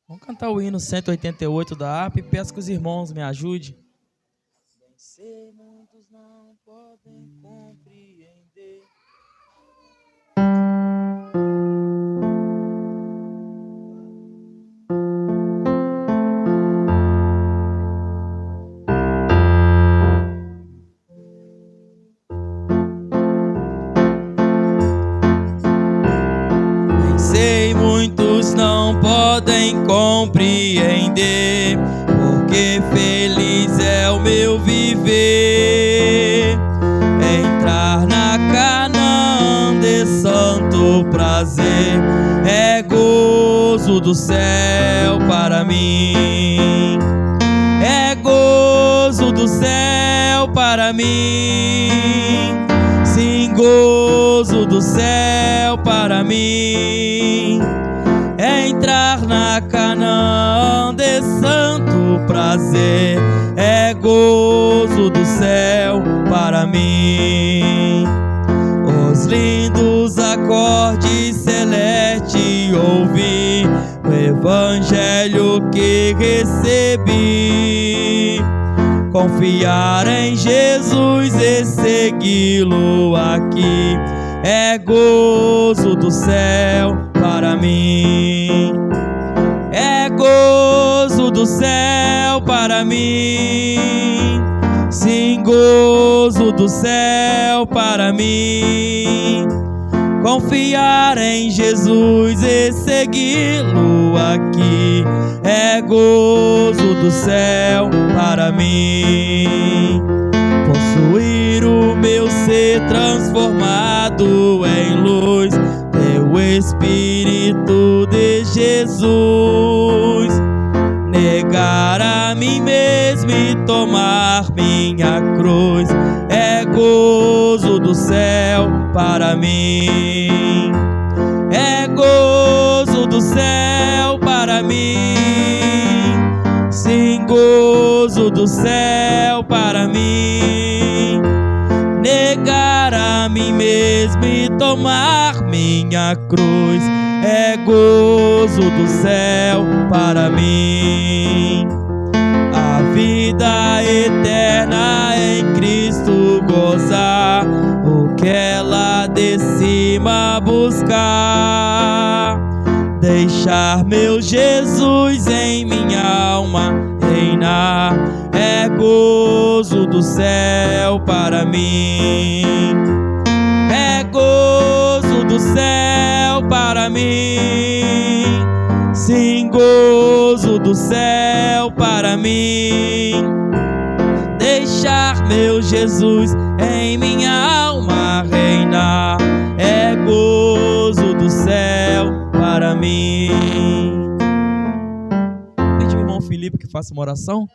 Vamos cantar o hino 188 da harpa e peço que os irmãos me ajudem. Vencer muitos não podem compreender. Vencer muitos não podem compreender, porque feliz é o meu viver, entrar na Canaã de santo prazer, é gozo do céu para mim, é gozo do céu para mim, sim, gozo do céu para mim, é entrar na Canaã de santo prazer, é gozo do céu para mim. Os lindos acordes celestes ouvi, o evangelho que recebi, confiar em Jesus e segui-lo aqui, é gozo do céu para mim, é gozo do céu para mim, sim, gozo do céu para mim, confiar em Jesus e segui-lo aqui, é gozo do céu para mim. Possuir o meu ser transformado em luz, teu Espírito de Jesus, negar a mim mesmo e tomar minha cruz, é gozo do céu para mim, é gozo do céu para mim, sim, gozo do céu para mim, negar a mim mesmo e tomar minha cruz, é gozo do céu para mim. A vida eterna em Cristo gozar, o que ela de cima buscar, deixar meu Jesus em minha alma reinar, é gozo do céu para mim, é gozo do céu para mim, sim, gozo do céu para mim, deixar meu Jesus em minha alma reinar, é gozo do céu para mim. Pede ao irmão Felipe que faça uma oração.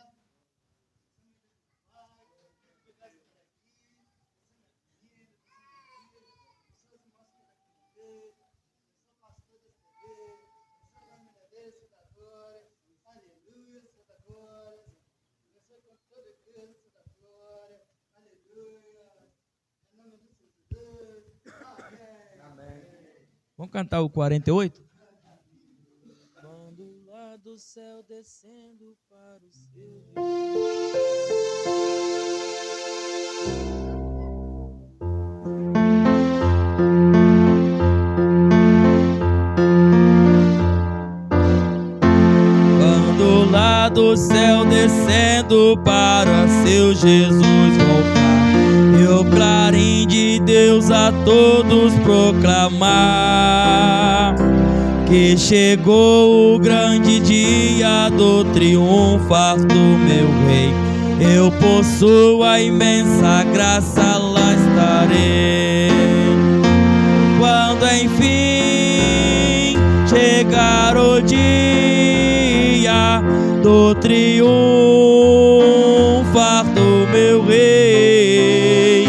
Vamos cantar o 48? Quando lá do céu descendo para o seu quando lá do céu descendo para seu Jesus voltar, e o clarim de Deus a todos proclamar, que chegou o grande dia do triunfar do meu rei, eu possuo a imensa graça, lá estarei. Quando enfim chegar o dia do triunfar do meu rei,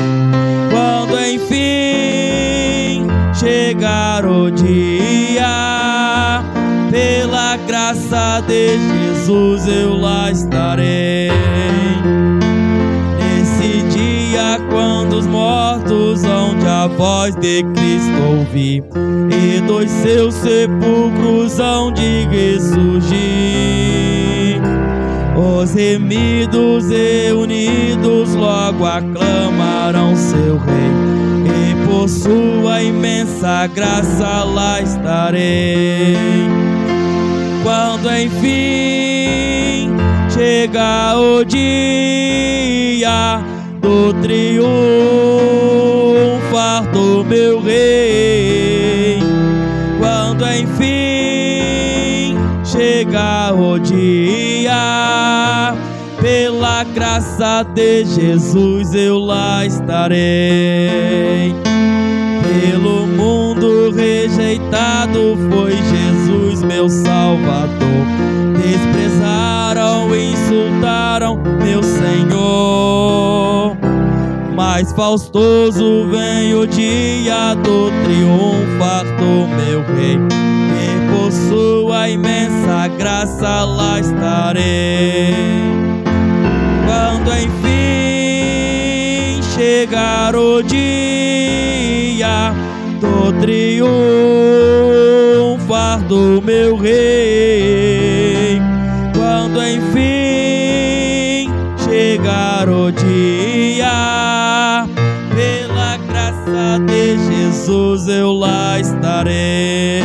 quando enfim chegar o dia, pela graça de Jesus eu lá estarei. Nesse dia vida quando os mortos hão de a voz de Cristo ouvir, e dos seus sepulcros hão de ressurgir. Os remidos e unidos logo aclamarão seu rei, e por sua imensa graça lá estarei. Quando enfim chega o dia do triunfar do meu rei, quando enfim chega o dia, pela graça de Jesus eu lá estarei. Pelo mundo rejeitado foi Jesus meu Salvador, desprezaram e insultaram meu Senhor, mas faustoso vem o dia do triunfar do meu rei, e por sua imensa graça lá estarei. Quando enfim chegar o dia do triunfar do meu rei, quando enfim chegar o dia, pela graça de Jesus eu lá estarei.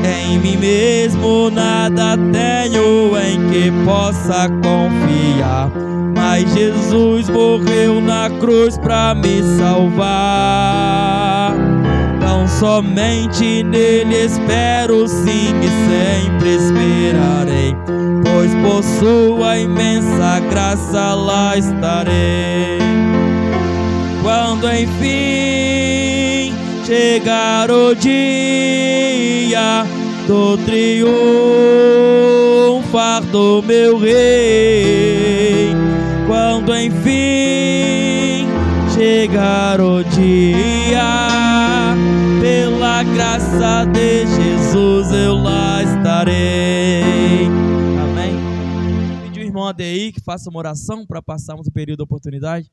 Em mim mesmo nada tenho em que possa confiar, mas Jesus morreu na cruz pra me salvar. Tão somente nele espero, sim, e sempre esperarei, pois por sua imensa graça lá estarei. Quando enfim chegar o dia do triunfar do meu rei, quando enfim chegar o dia, pela graça de Jesus eu lá estarei. Amém. Pedi o irmão ADI que faça uma oração para passarmos o período da oportunidade.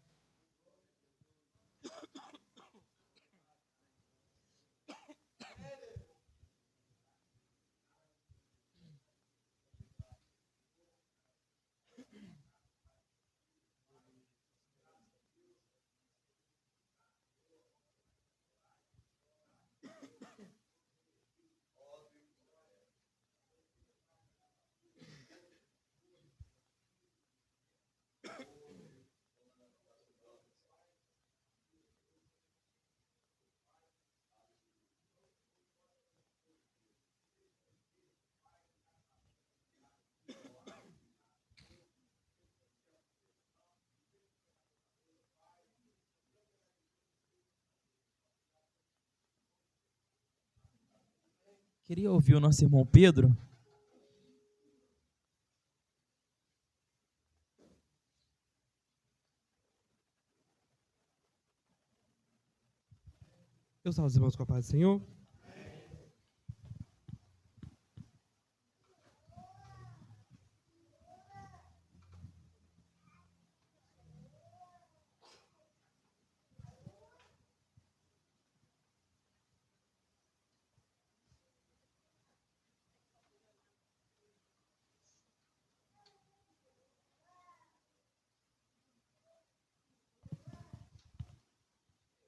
Queria ouvir o nosso irmão Pedro. Eu salvo os irmãos com a paz do Senhor.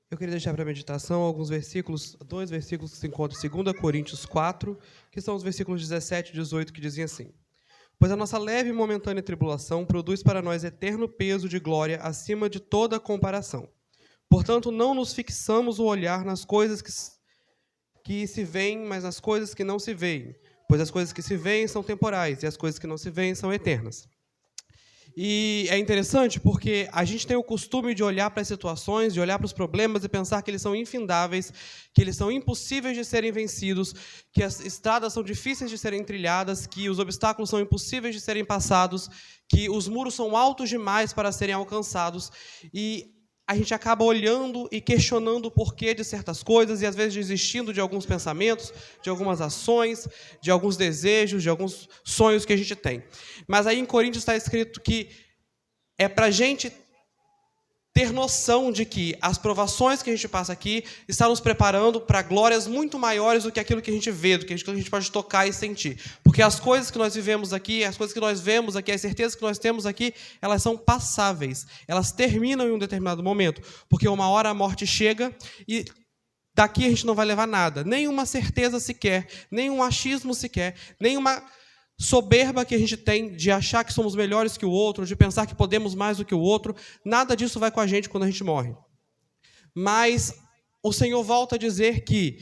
Eu queria deixar para a meditação alguns versículos, 2 versículos que se encontram em 2 Coríntios 4, que são os versículos 17 e 18, que dizem assim: Pois a nossa leve e momentânea tribulação produz para nós eterno peso de glória acima de toda comparação. Portanto, não nos fixamos o olhar nas coisas que se veem, mas nas coisas que não se veem. Pois as coisas que se veem são temporais, e as coisas que não se veem são eternas. E é interessante porque a gente tem o costume de olhar para as situações, de olhar para os problemas e pensar que eles são infindáveis, que eles são impossíveis de serem vencidos, que as estradas são difíceis de serem trilhadas, que os obstáculos são impossíveis de serem passados, que os muros são altos demais para serem alcançados. E a gente acaba olhando e questionando o porquê de certas coisas e, às vezes, desistindo de alguns pensamentos, de algumas ações, de alguns desejos, de alguns sonhos que a gente tem. Mas aí em Coríntios está escrito que é para a gente ter noção de que as provações que a gente passa aqui estão nos preparando para glórias muito maiores do que aquilo que a gente vê, do que aquilo que a gente pode tocar e sentir. Porque as coisas que nós vivemos aqui, as coisas que nós vemos aqui, as certezas que nós temos aqui, elas são passáveis. Elas terminam em um determinado momento. Porque uma hora a morte chega e daqui a gente não vai levar nada. Nenhuma certeza sequer, nenhum achismo sequer, nenhuma soberba que a gente tem de achar que somos melhores que o outro, de pensar que podemos mais do que o outro, nada disso vai com a gente quando a gente morre. Mas o Senhor volta a dizer que,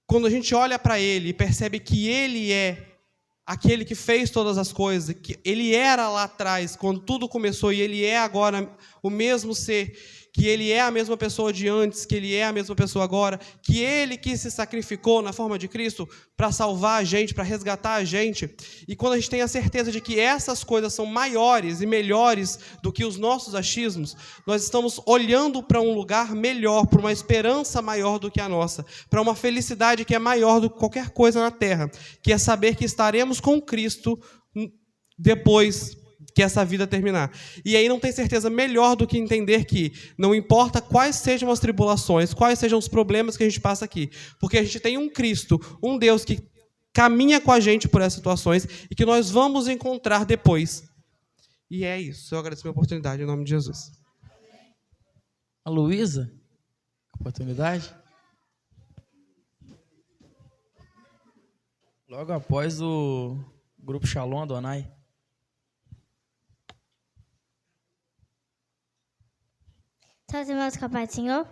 quando a gente olha para Ele e percebe que Ele é aquele que fez todas as coisas, que Ele era lá atrás, quando tudo começou, e Ele é agora o mesmo ser, que Ele é a mesma pessoa de antes, que Ele é a mesma pessoa agora, que Ele que se sacrificou na forma de Cristo para salvar a gente, para resgatar a gente. E quando a gente tem a certeza de que essas coisas são maiores e melhores do que os nossos achismos, nós estamos olhando para um lugar melhor, para uma esperança maior do que a nossa, para uma felicidade que é maior do que qualquer coisa na terra, que é saber que estaremos com Cristo depois que essa vida terminar. E aí não tem certeza melhor do que entender que não importa quais sejam as tribulações, quais sejam os problemas que a gente passa aqui, porque a gente tem um Cristo, um Deus que caminha com a gente por essas situações e que nós vamos encontrar depois. E é isso. Eu agradeço a minha oportunidade em nome de Jesus. A Luísa, oportunidade. Logo após o grupo Shalom Adonai. Todos os irmãos com a paz do Senhor?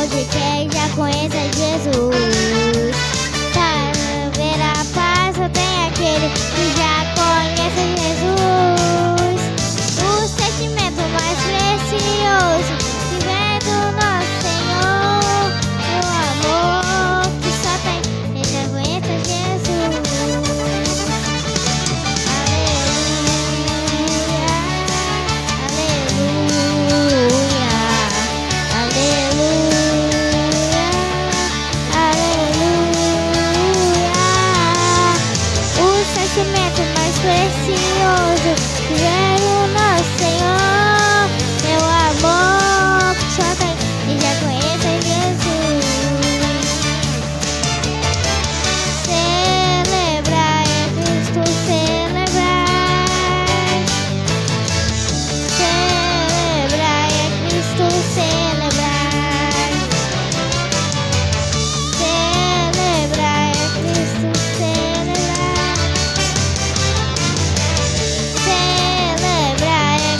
De quem já conhece Jesus, para ver a paz só tem aquele que já conhece Jesus. O sentimento mais precioso que vem do nosso Senhor, o amor que só tem quem já conhece Jesus. Mais precioso que vem o nosso Senhor, meu amor que só tem e já conhece Jesus. Celebrar é Cristo, celebrar. Celebrar é Cristo, celebrar. Celebrar é Cristo, celebrar. Celebrar é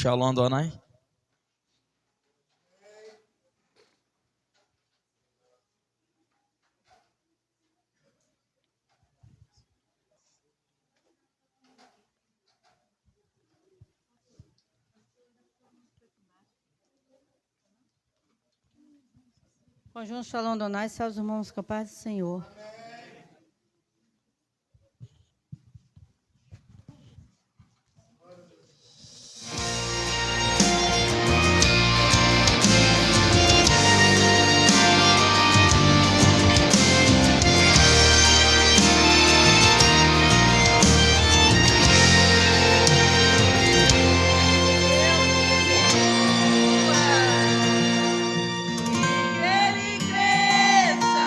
Shalom Adonai. Conjunto Shalom Adonai, salve os irmãos com a paz do Senhor. Ele cresça,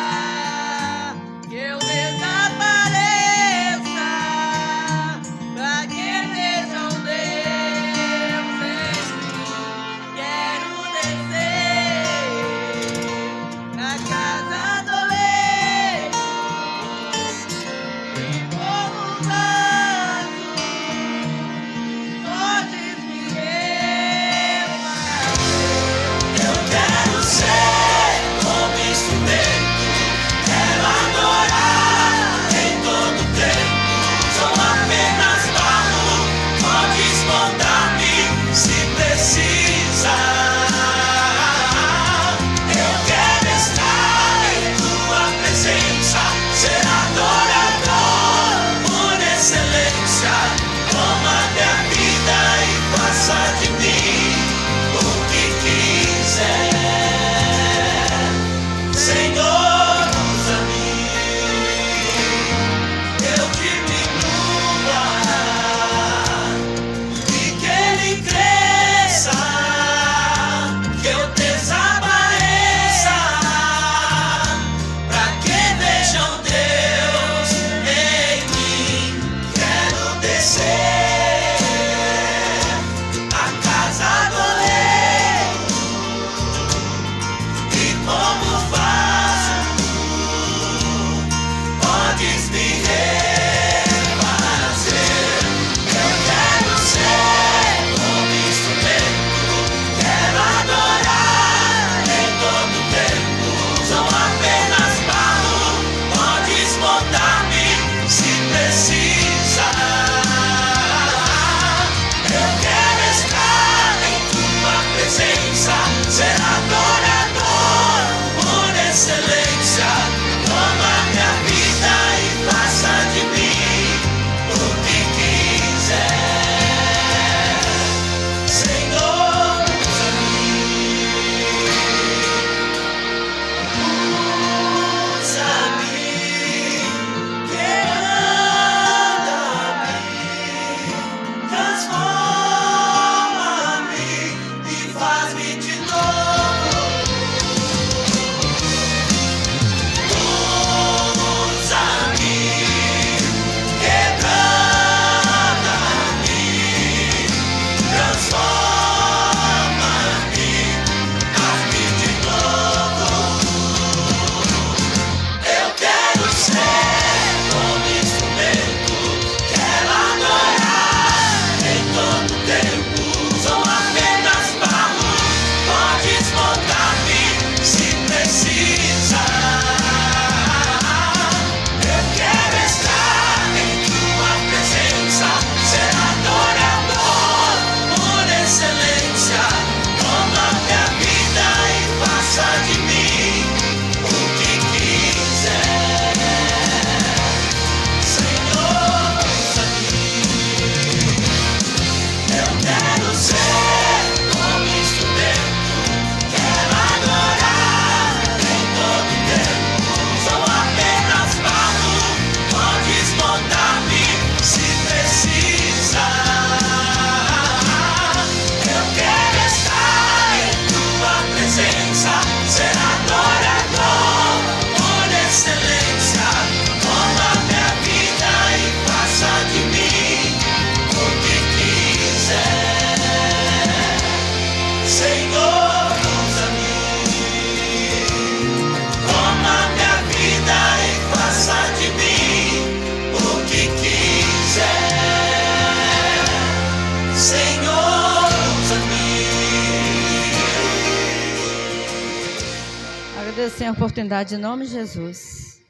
Senhor, a oportunidade, em nome de Jesus.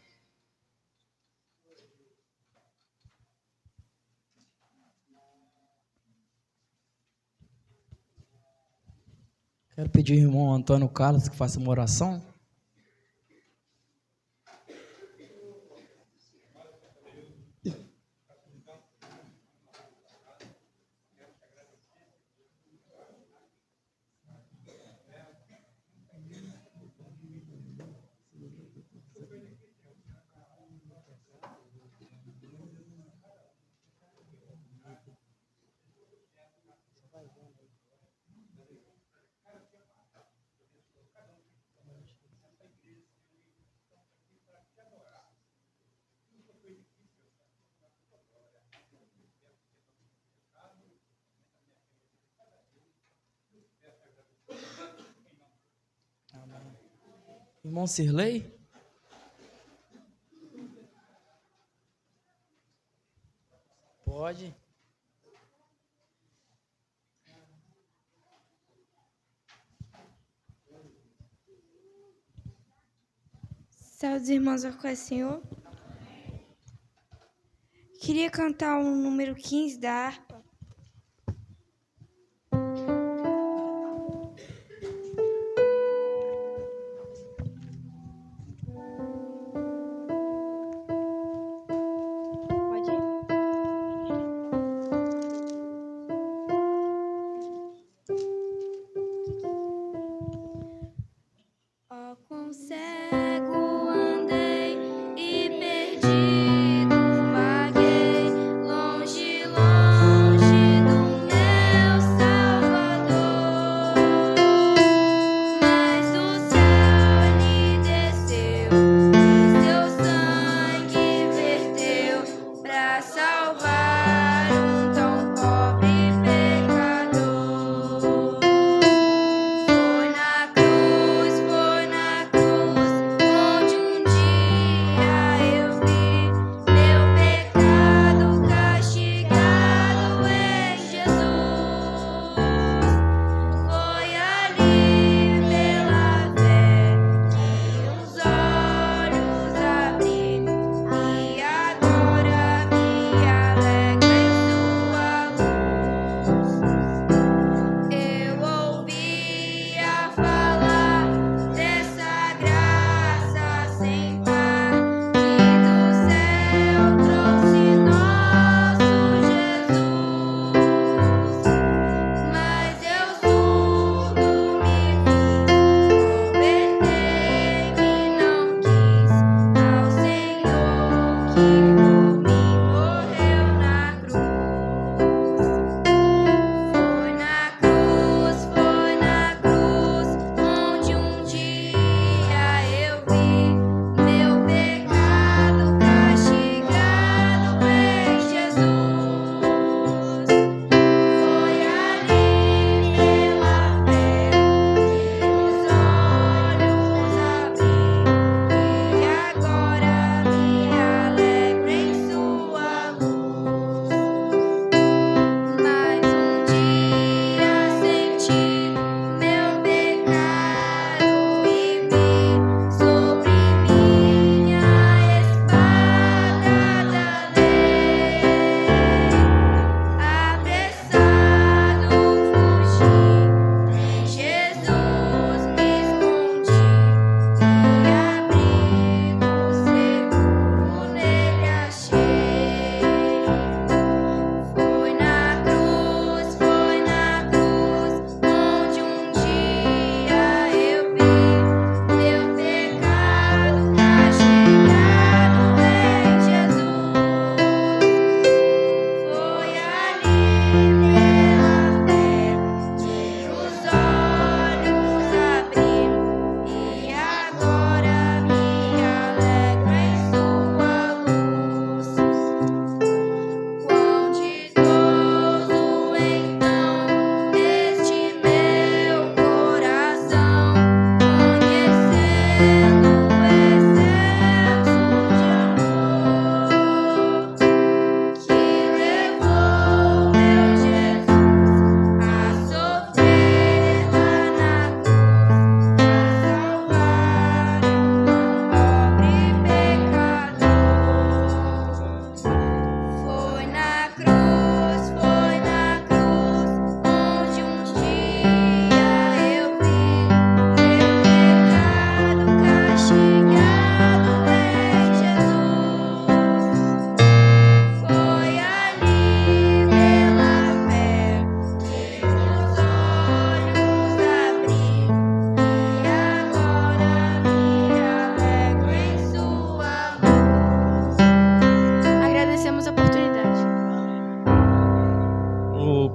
Quero pedir ao irmão Antônio Carlos que faça uma oração. Irmão Cirlei? Pode. Salve, irmãos, com o Senhor. Queria cantar o número 15 da harpa. Pode ir? Ó, quão cego andei e perdido vaguei, longe, longe.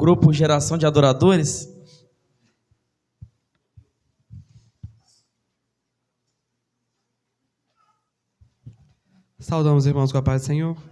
grupo Geração de Adoradores. Saudamos, irmãos, com a paz do Senhor.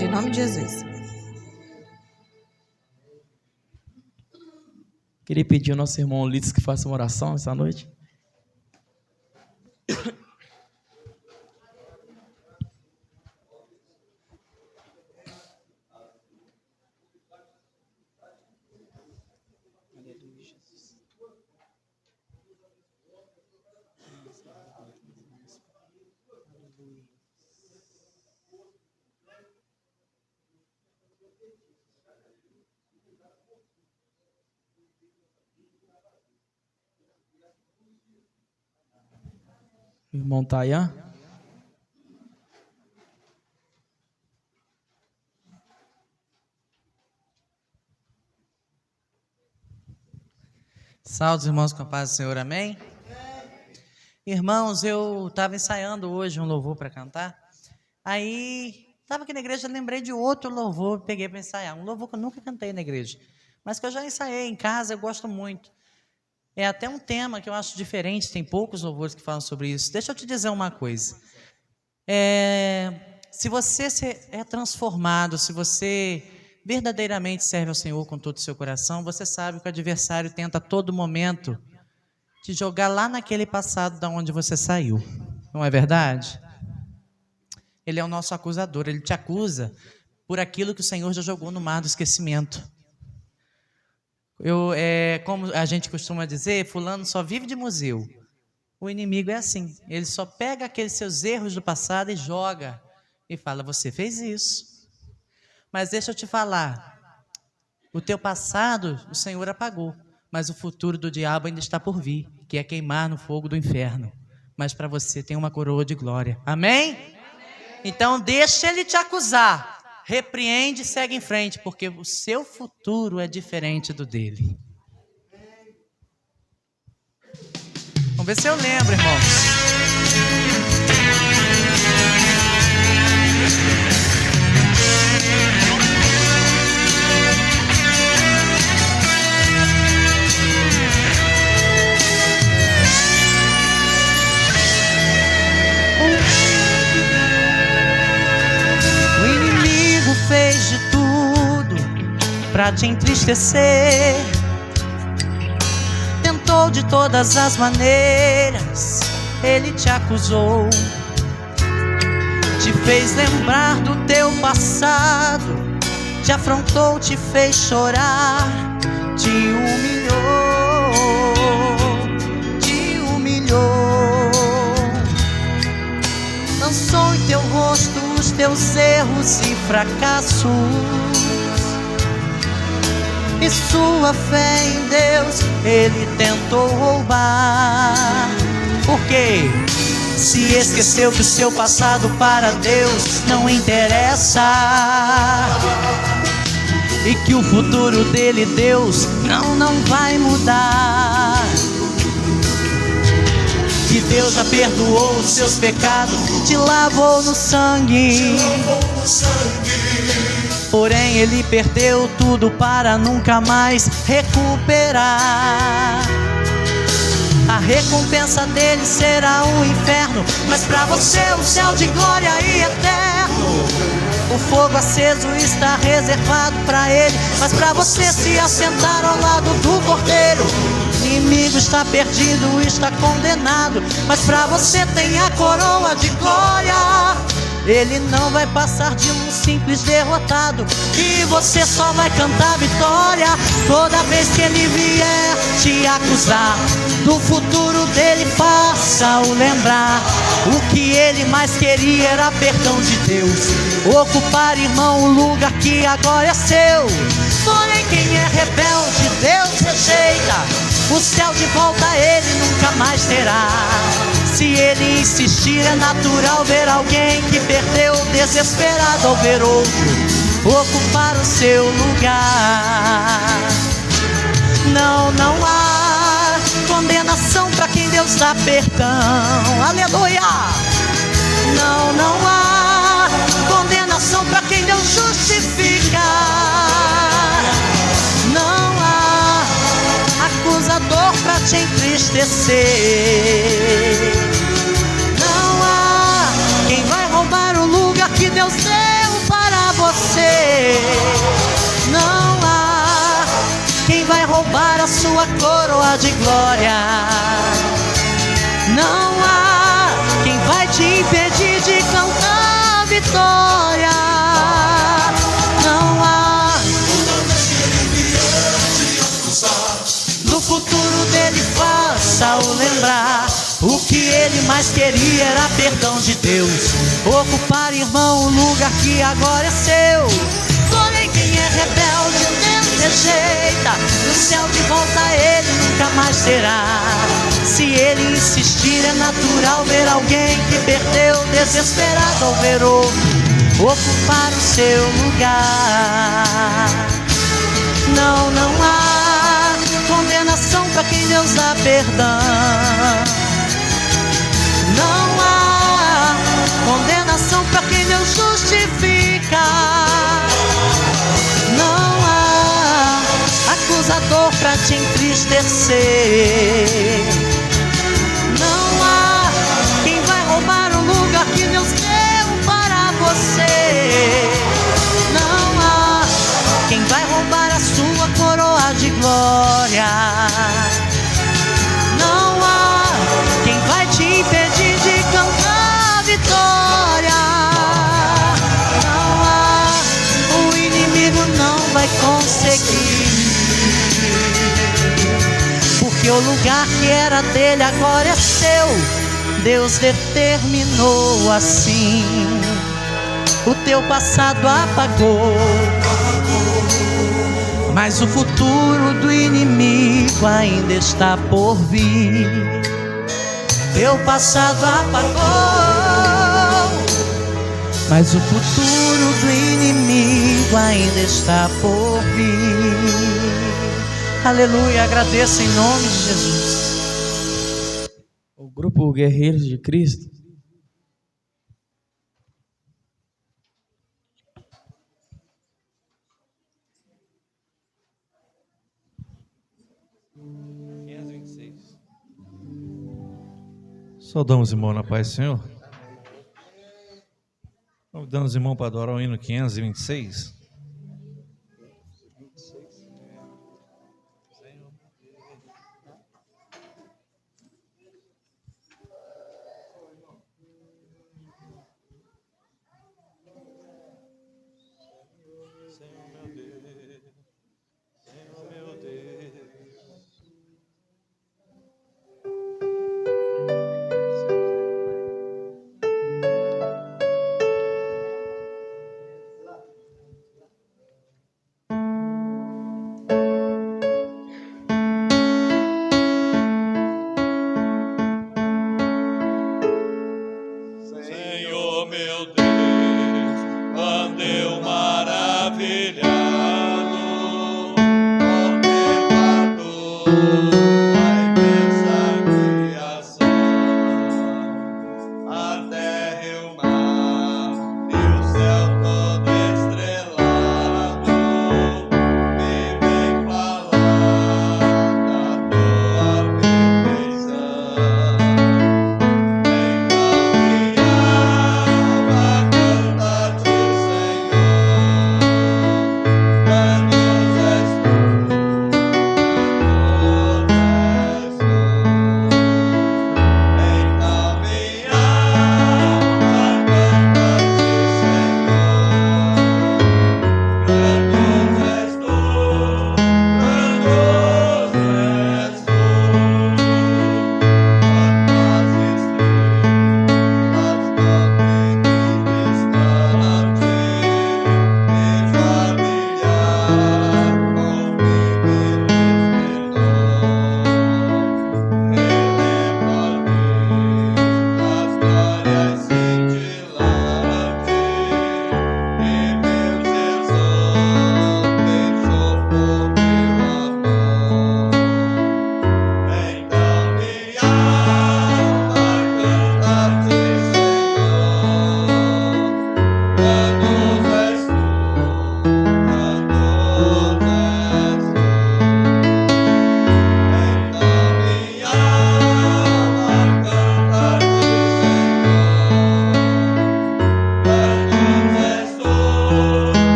Em nome de Jesus. Queria pedir ao nosso irmão Ulisses que faça uma oração essa noite. Irmão Tayan. Salve, irmãos, com a paz do Senhor, amém? Irmãos, eu estava ensaiando hoje um louvor para cantar, aí estava aqui na igreja, lembrei de outro louvor, peguei para ensaiar, um louvor que eu nunca cantei na igreja, mas que eu já ensaiei em casa, eu gosto muito. É até um tema que eu acho diferente, tem poucos louvores que falam sobre isso. Deixa eu te dizer uma coisa. Se você é transformado, se você verdadeiramente serve ao Senhor com todo o seu coração, você sabe que o adversário tenta a todo momento te jogar lá naquele passado da onde você saiu. Não é verdade? Ele é o nosso acusador, ele te acusa por aquilo que o Senhor já jogou no mar do esquecimento. Como a gente costuma dizer, fulano só vive de museu. O inimigo é assim, ele só pega aqueles seus erros do passado e joga, e fala, você fez isso. Mas deixa eu te falar, o teu passado o Senhor apagou, mas o futuro do diabo ainda está por vir, que é queimar no fogo do inferno. Mas para você tem uma coroa de glória, amém? Então deixa ele te acusar, repreende e segue em frente, porque o seu futuro é diferente do dele. Vamos ver se eu lembro, irmãos. O inimigo fez de tudo pra te entristecer. Tentou de todas as maneiras, ele te acusou, te fez lembrar do teu passado, te afrontou, te fez chorar, te humilhou, lançou em teu rosto os teus erros e fracassos, e sua fé em Deus ele tentou roubar. Por quê? Se esqueceu que o seu passado para Deus não interessa, e que o futuro dele Deus não vai mudar. Que Deus já perdoou os seus pecados, te lavou no sangue. Porém ele perdeu tudo para nunca mais recuperar. A recompensa dele será o inferno, mas para você o céu de glória e eterno. O fogo aceso está reservado para ele, mas para você se assentar ao lado do Cordeiro. O inimigo está perdido, está condenado, mas para você tem a coroa de glória. Ele não vai passar de um simples derrotado, e você só vai cantar vitória. Toda vez que ele vier te acusar do futuro dele, faça-o lembrar. O que ele mais queria era perdão de Deus, ocupar, irmão, o lugar que agora é seu. Porém quem é rebelde, Deus rejeita, o céu de volta ele nunca mais terá. Se ele insistir, é natural ver alguém que perdeu, desesperado ao ver outro ocupar o seu lugar. Não há condenação para quem Deus dá perdão. Aleluia! Não há condenação para quem Deus justifica. Não há acusador para te entristecer. Não há quem vai roubar o lugar que Deus deu para você. Não há quem vai roubar a sua coroa de glória. Não há quem vai te impedir de cantar vitória. Não há. Do futuro dele faça-o lembrar. O que ele mais queria era perdão de Deus, ocupar, irmão, o lugar que agora é seu. Porém quem é rebelde, Deus rejeita, no céu de volta ele nunca mais terá. Se ele insistir, é natural ver alguém que perdeu, desesperado ao ver outro ocupar o seu lugar. Não há condenação para quem Deus dá perdão. Não há condenação para quem Deus justifica. Não há acusador para te entristecer. Não há quem vai roubar o lugar que Deus deu para você. Não há quem vai roubar a sua coroa de glória. Não há quem vai te impedir de cantar vitória. Não há, o inimigo não vai conseguir. porque o lugar que era dele agora é seu. Deus determinou assim. O teu passado apagou, mas o futuro do inimigo ainda está por vir. Teu passado apagou, mas o futuro do inimigo ainda está por vir. Aleluia, agradeço em nome de Jesus. O grupo Guerreiros de Cristo. Saudamos os irmãos na paz do Senhor. Convidando os irmãos para adorar o hino 526.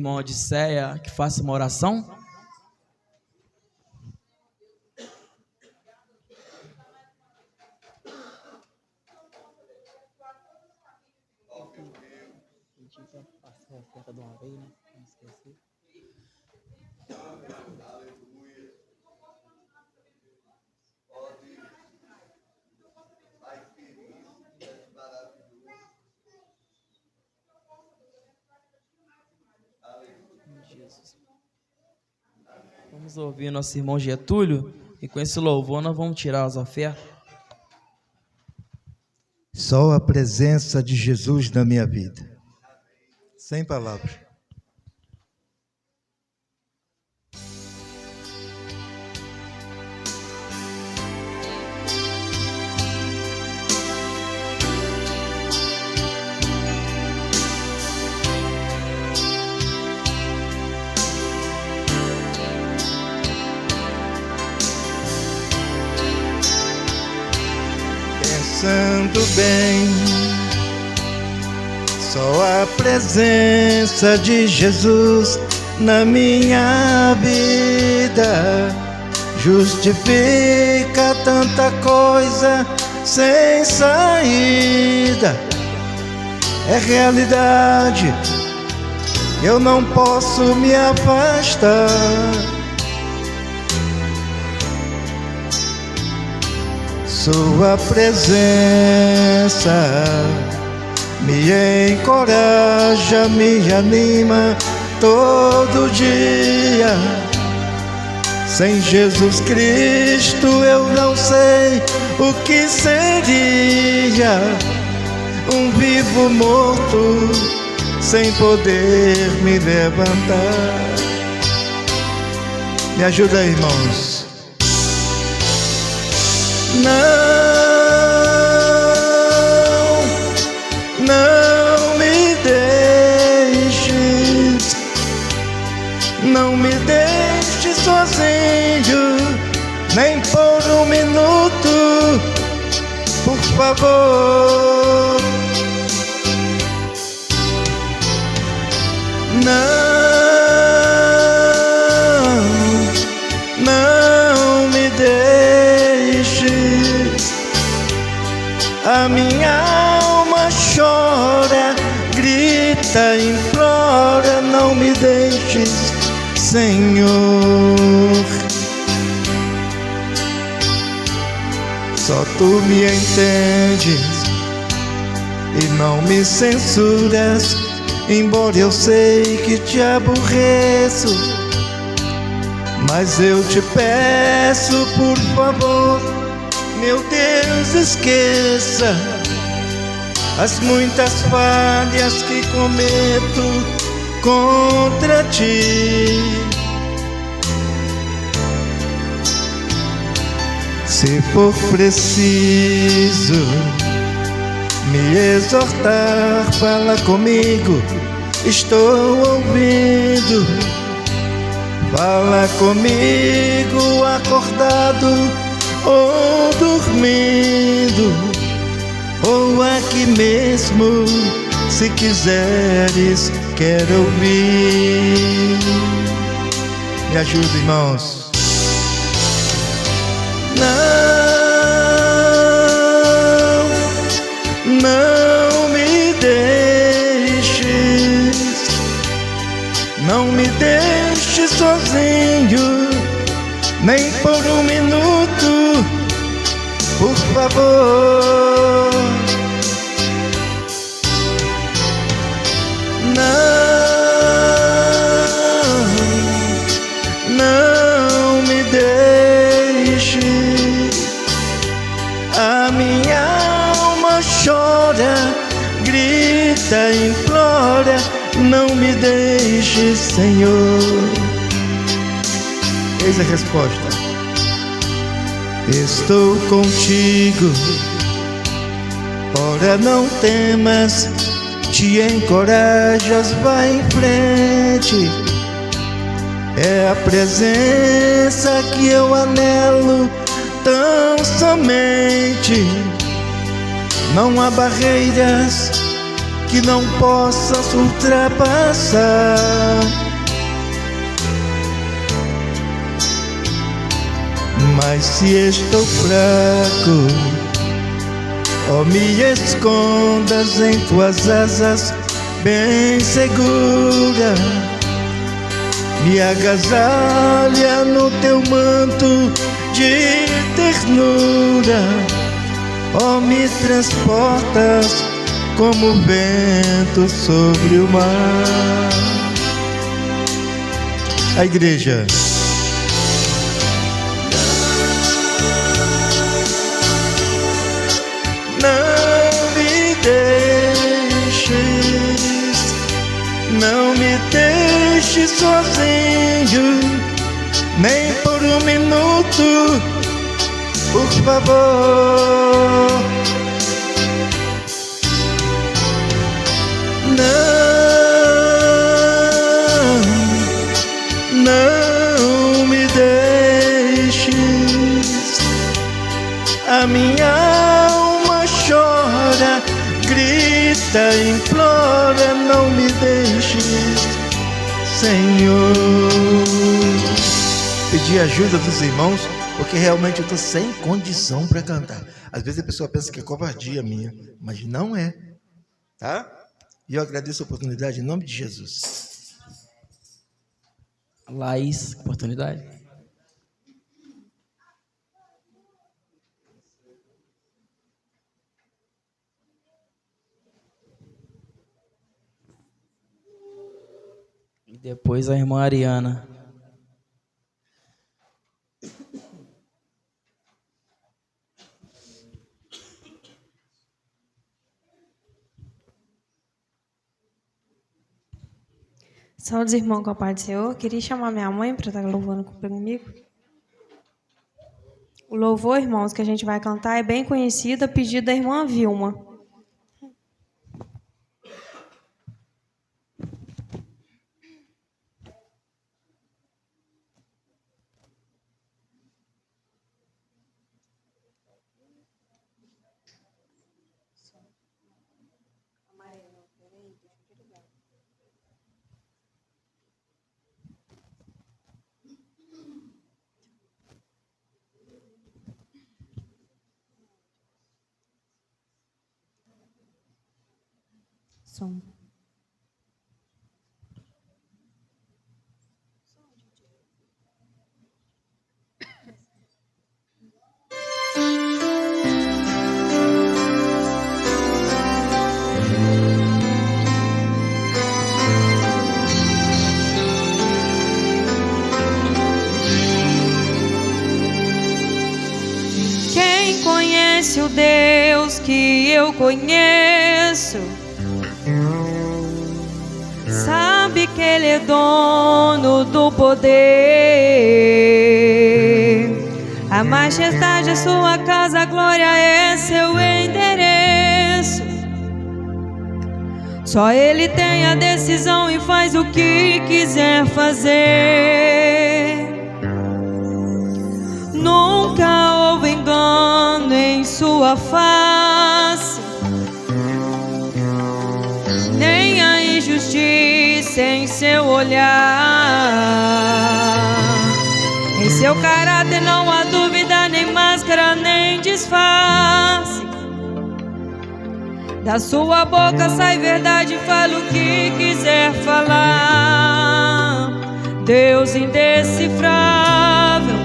irmã Odisseia que faça uma oração. Vamos ouvir nosso irmão Getúlio e com esse louvor nós vamos tirar as ofertas. Só a presença de Jesus na minha vida. Sem palavras. Pensando bem, só a presença de Jesus na minha vida justifica tanta coisa sem saída. É realidade, eu não posso me afastar. Sua presença me encoraja, me anima todo dia. Sem Jesus Cristo eu não sei o que seria. Um vivo morto sem poder me levantar. Me ajuda, irmãos. Não me deixes, não me deixes sozinho, nem por um minuto, por favor. Não me deixes. A minha alma chora, grita, implora, não me deixes, Senhor. Só tu me entendes e não me censuras, embora eu sei que te aborreço. Mas eu te peço, por favor, meu Deus, esqueça as muitas falhas que cometo contra ti. Se for preciso me exortar, fala comigo, estou ouvindo. Fala comigo acordado ou dormindo, ou aqui mesmo, se quiseres, quero ouvir. Me ajuda, irmãos. Não me deixes, não me deixes sozinho, nem por um minuto, por favor. Não me deixes. A minha alma chora, grita, implora, não me deixes, Senhor. Eis a resposta. Estou contigo, ora não temas, te encorajas, vai em frente. É a presença que eu anelo tão somente. Não há barreiras que não possas ultrapassar. Mas se estou fraco, ó, me escondas em tuas asas bem segura. Me agasalha no teu manto de ternura, ó, me transportas como vento sobre o mar. A igreja. Não me deixe sozinho, nem por um minuto, por favor. Não me deixes. A minha alma chora, grita, implora, não me deixes, Senhor. Pedir ajuda dos irmãos, porque realmente eu estou sem condição para cantar. Às vezes a pessoa pensa que é covardia minha, mas não é, tá? E eu agradeço a oportunidade em nome de Jesus. Laís, oportunidade. E depois a irmã Ariana. Saúde, irmão, com a paz do Senhor. Queria chamar minha mãe para estar louvando comigo. O louvor, irmãos, que a gente vai cantar é bem conhecido, a pedido da irmã Vilma. Som. Quem conhece o Deus que eu conheço sabe que Ele é dono do poder. A majestade é sua casa, a glória é seu endereço. Só Ele tem a decisão e faz o que quiser fazer. Nunca houve engano em sua face, nem a injustiça em seu olhar. Em seu caráter não há dúvida, nem máscara, nem disfarce. Da sua boca sai verdade, fala o que quiser falar. Deus indecifrável,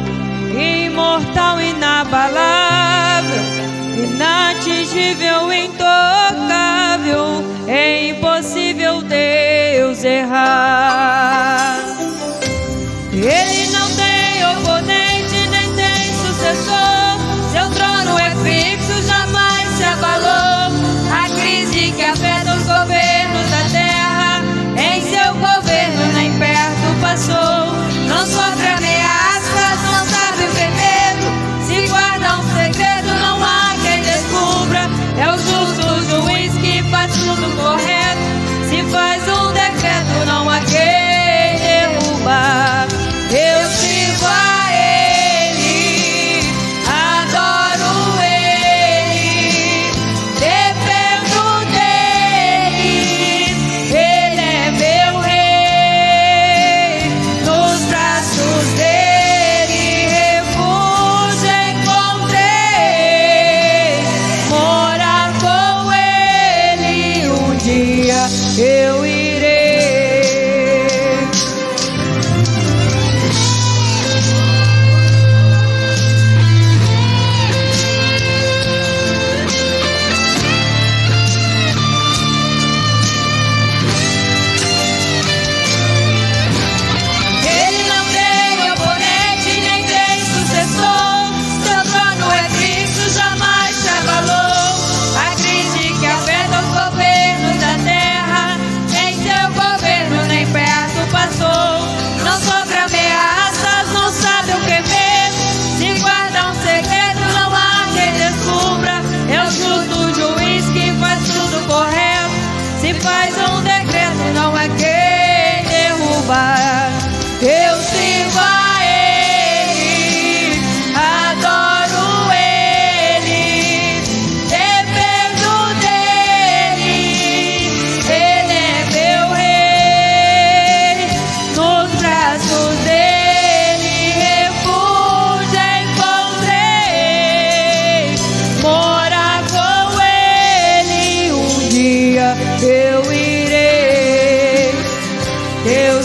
imortal, inabalável, inatingível, intocável, é impossível Deus errar. Ele não tem oponente, nem tem sucessor. Seu trono é fixo, jamais se abalou. A crise que afeta os governos da terra, em seu governo nem perto passou. Não sofre ameaças, não sabe ter medo. Se guarda um segredo, não há quem descubra. É o justo juiz que faz tudo correto. Se faz um decreto, não há quem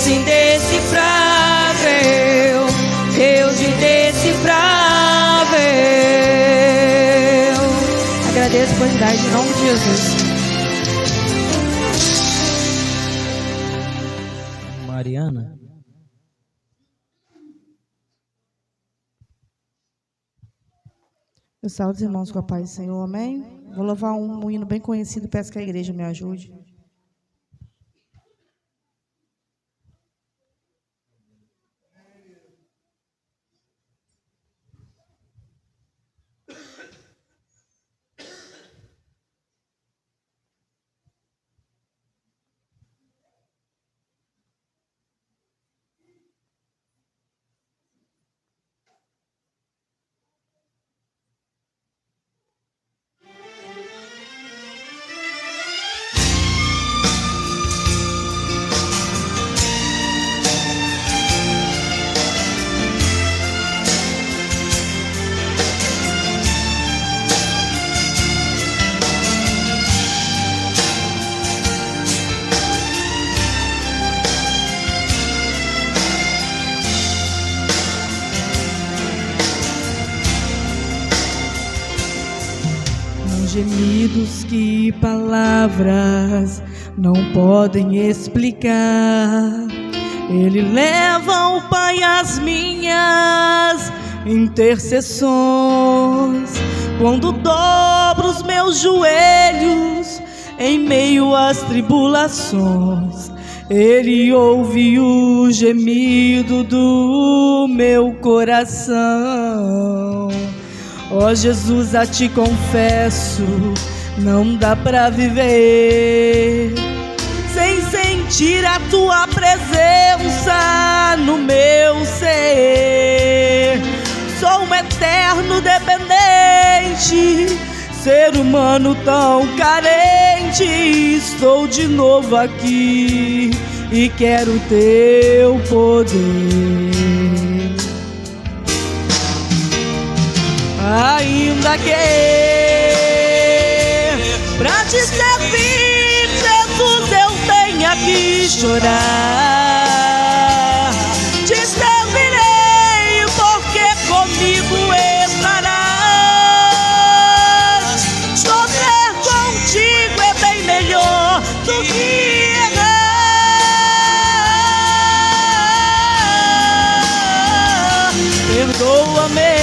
Deus indecifrável, Deus indecifrável. Agradeço por dar em nome de Jesus. Mariana. Eu saúdo os irmãos com a paz do Senhor, amém? Vou louvar um hino bem conhecido, peço que a igreja me ajude. Gemidos que palavras não podem explicar. Ele leva ao Pai as minhas intercessões. Quando dobro os meus joelhos em meio às tribulações, Ele ouve o gemido do meu coração. Ó Jesus, a Ti confesso, não dá pra viver sem sentir a Tua presença no meu ser. Sou um eterno dependente, ser humano tão carente. Estou de novo aqui e quero Teu poder. Ainda que pra Te servir, Jesus, eu tenha que chorar, Te servirei porque comigo estarás. Sofrer contigo é bem melhor do que errar. Perdoa-me,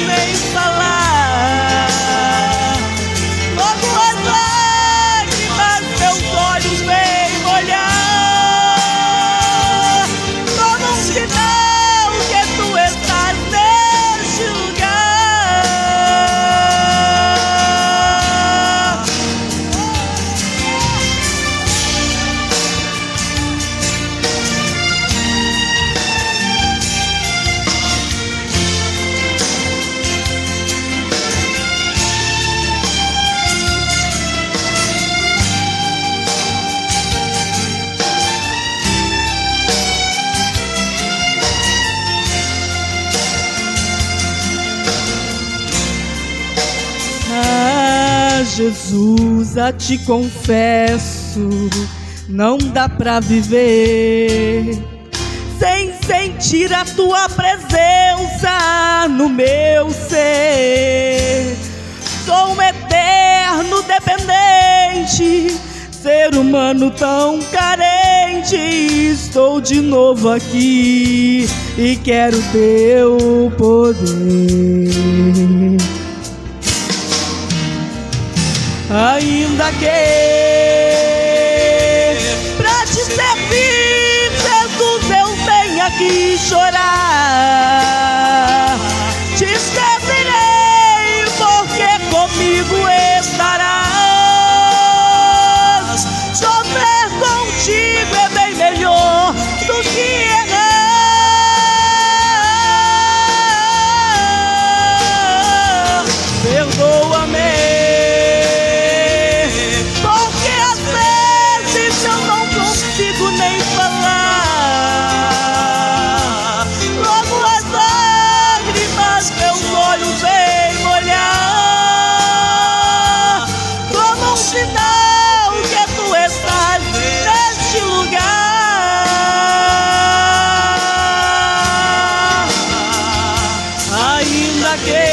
nem falar. Logo as lágrimas meus olhos vêm molhar. Como um sinal que Tu estás neste lugar. Jesus, a Ti confesso, não dá pra viver sem sentir a Tua presença no meu ser. Sou um eterno dependente, ser humano tão carente. Estou de novo aqui e quero Teu poder. Ainda que pra Te servir, Jesus, eu tenha que chorar, Te servirei porque comigo estarás. Sofrer contigo é bem melhor do que errar. Perdoa-me, nem falar. Logo as sinal que tu estás neste lugar. Ainda que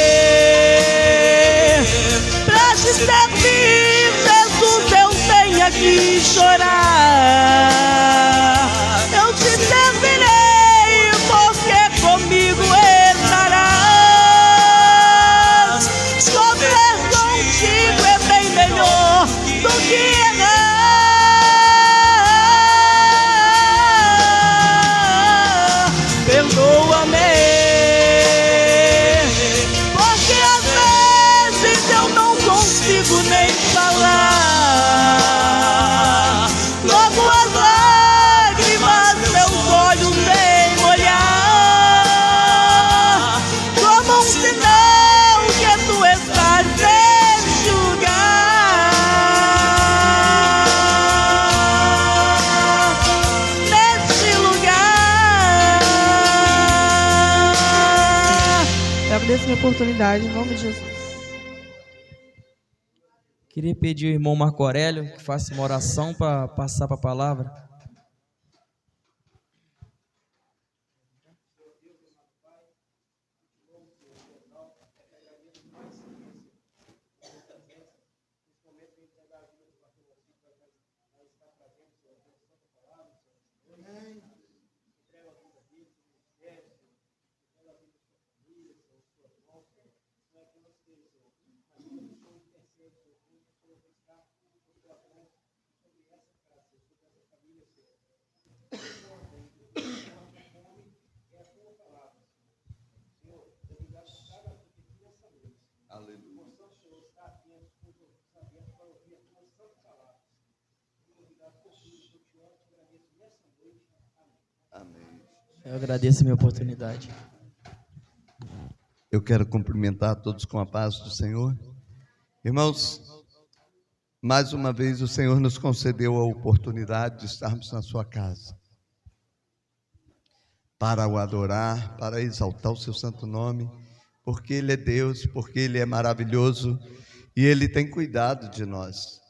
pra te servir, Jesus, eu tenha que chorar, eu te servirei, porque comigo estarás. Sofrer contigo é bem melhor do que errar. Perdoa-me, porque às vezes eu não consigo nem falar. Logo as lágrimas meus olhos vêm molhar, como um sinal que tu estás neste lugar. Neste lugar. Eu agradeço a minha oportunidade, em nome de Jesus. Queria pedir ao irmão Marco Aurélio que faça uma oração para passar para a palavra. Eu agradeço a minha oportunidade. Eu quero cumprimentar todos com a paz do Senhor. Irmãos, mais uma vez o Senhor nos concedeu a oportunidade de estarmos na sua casa, para o adorar, para exaltar o seu santo nome, porque Ele é Deus, porque Ele é maravilhoso e Ele tem cuidado de nós.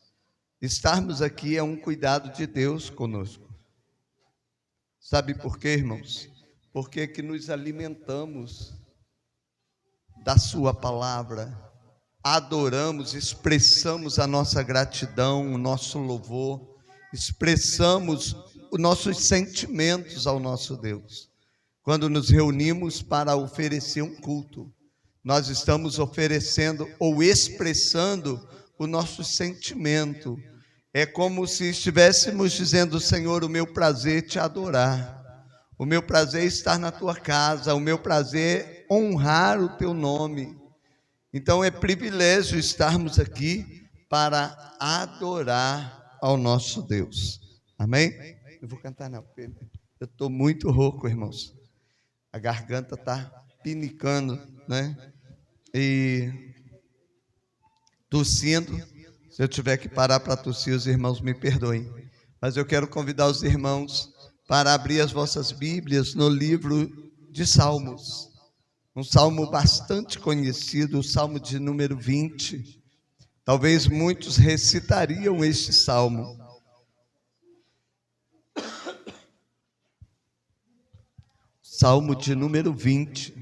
Estarmos aqui é um cuidado de Deus conosco. Sabe por quê, irmãos? Porque é que nos alimentamos da sua palavra, adoramos, expressamos a nossa gratidão, o nosso louvor, expressamos os nossos sentimentos ao nosso Deus. Quando nos reunimos para oferecer um culto, nós estamos oferecendo ou expressando o nosso sentimento. É como se estivéssemos dizendo: Senhor, o meu prazer é te adorar, o meu prazer é estar na tua casa, o meu prazer é honrar o teu nome. Então é privilégio estarmos aqui para adorar ao nosso Deus. Amém? Eu vou cantar não, porque eu estou muito rouco, irmãos. A garganta está pinicando, né? E tossindo. Se eu tiver que parar para tossir, os irmãos me perdoem. Mas eu quero convidar os irmãos para abrir as vossas Bíblias no livro de Salmos. Um salmo bastante conhecido, o salmo de número 20. Talvez muitos recitariam este salmo. Salmo de número 20.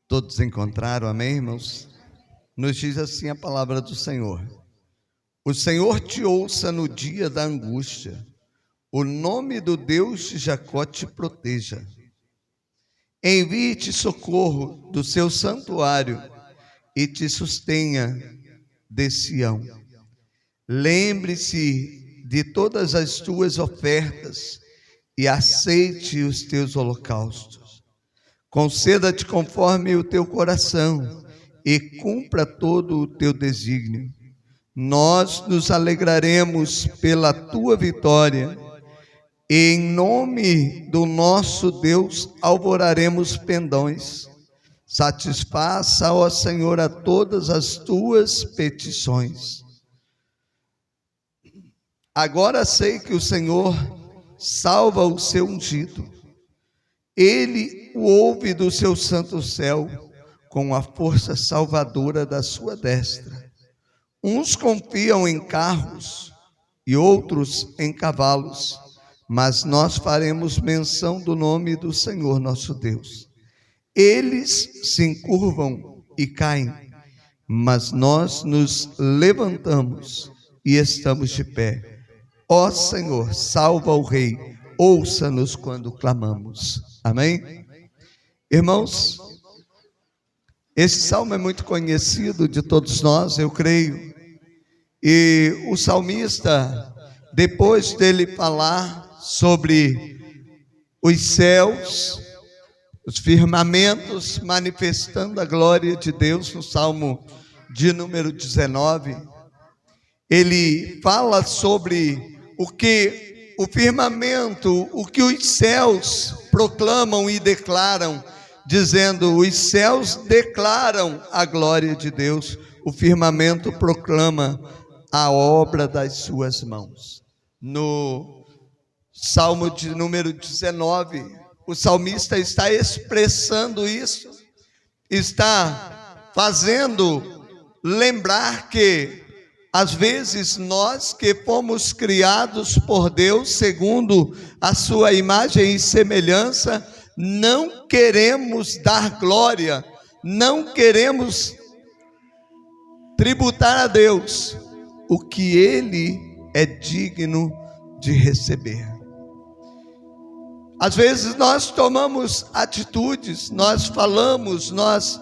Todos encontraram, amém, irmãos? Nos diz assim a palavra do Senhor: o Senhor te ouça no dia da angústia, o nome do Deus de Jacó te proteja. Envie-te socorro do seu santuário e te sustenha de Sião. Lembre-se de todas as tuas ofertas e aceite os teus holocaustos. Conceda-te conforme o teu coração e cumpra todo o teu desígnio. Nós nos alegraremos pela tua vitória e em nome do nosso Deus alvoraremos pendões. Satisfaça, ó Senhor, a todas as tuas petições. Agora sei que o Senhor salva o seu ungido. Ele o ouve do seu santo céu com a força salvadora da sua destra. Uns confiam em carros e outros em cavalos, mas nós faremos menção do nome do Senhor nosso Deus. Eles se encurvam e caem, mas nós nos levantamos e estamos de pé. Ó Senhor, salva o Rei, ouça-nos quando clamamos. Amém? Irmãos, esse salmo é muito conhecido de todos nós, eu creio. E o salmista, depois dele falar sobre os céus, os firmamentos manifestando a glória de Deus, no Salmo de número 19, ele fala sobre o que o firmamento, o que os céus proclamam e declaram, dizendo: os céus declaram a glória de Deus, o firmamento proclama a obra das suas mãos. No Salmo de número 19, o salmista está expressando isso, está fazendo lembrar que às vezes nós que fomos criados por Deus segundo a sua imagem e semelhança, não queremos dar glória, não queremos tributar a Deus o que Ele é digno de receber. Às vezes nós tomamos atitudes, nós falamos, nós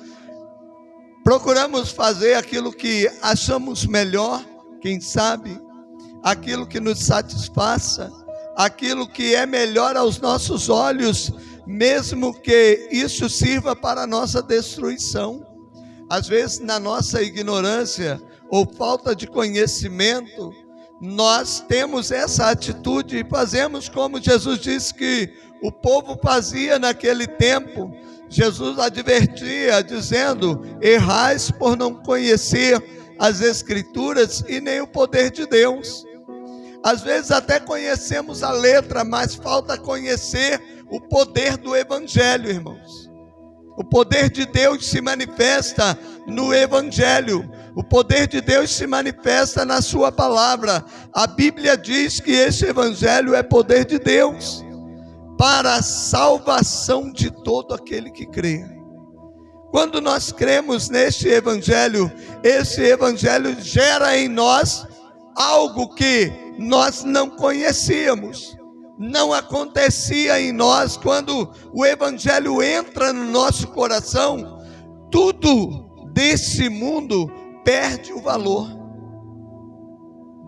procuramos fazer aquilo que achamos melhor, quem sabe, aquilo que nos satisfaça, aquilo que é melhor aos nossos olhos, mesmo que isso sirva para a nossa destruição. Às vezes, na nossa ignorância ou falta de conhecimento, nós temos essa atitude e fazemos como Jesus disse que o povo fazia naquele tempo. Jesus advertia, dizendo: errais por não conhecer as Escrituras e nem o poder de Deus. Às vezes até conhecemos a letra, mas falta conhecer o poder do Evangelho, irmãos. O poder de Deus se manifesta no Evangelho. O poder de Deus se manifesta na sua palavra. A Bíblia diz que esse Evangelho é poder de Deus para a salvação de todo aquele que crê. Quando nós cremos neste Evangelho, esse Evangelho gera em nós algo que nós não conhecíamos, não acontecia em nós. Quando o Evangelho entra no nosso coração, tudo desse mundo perde o valor,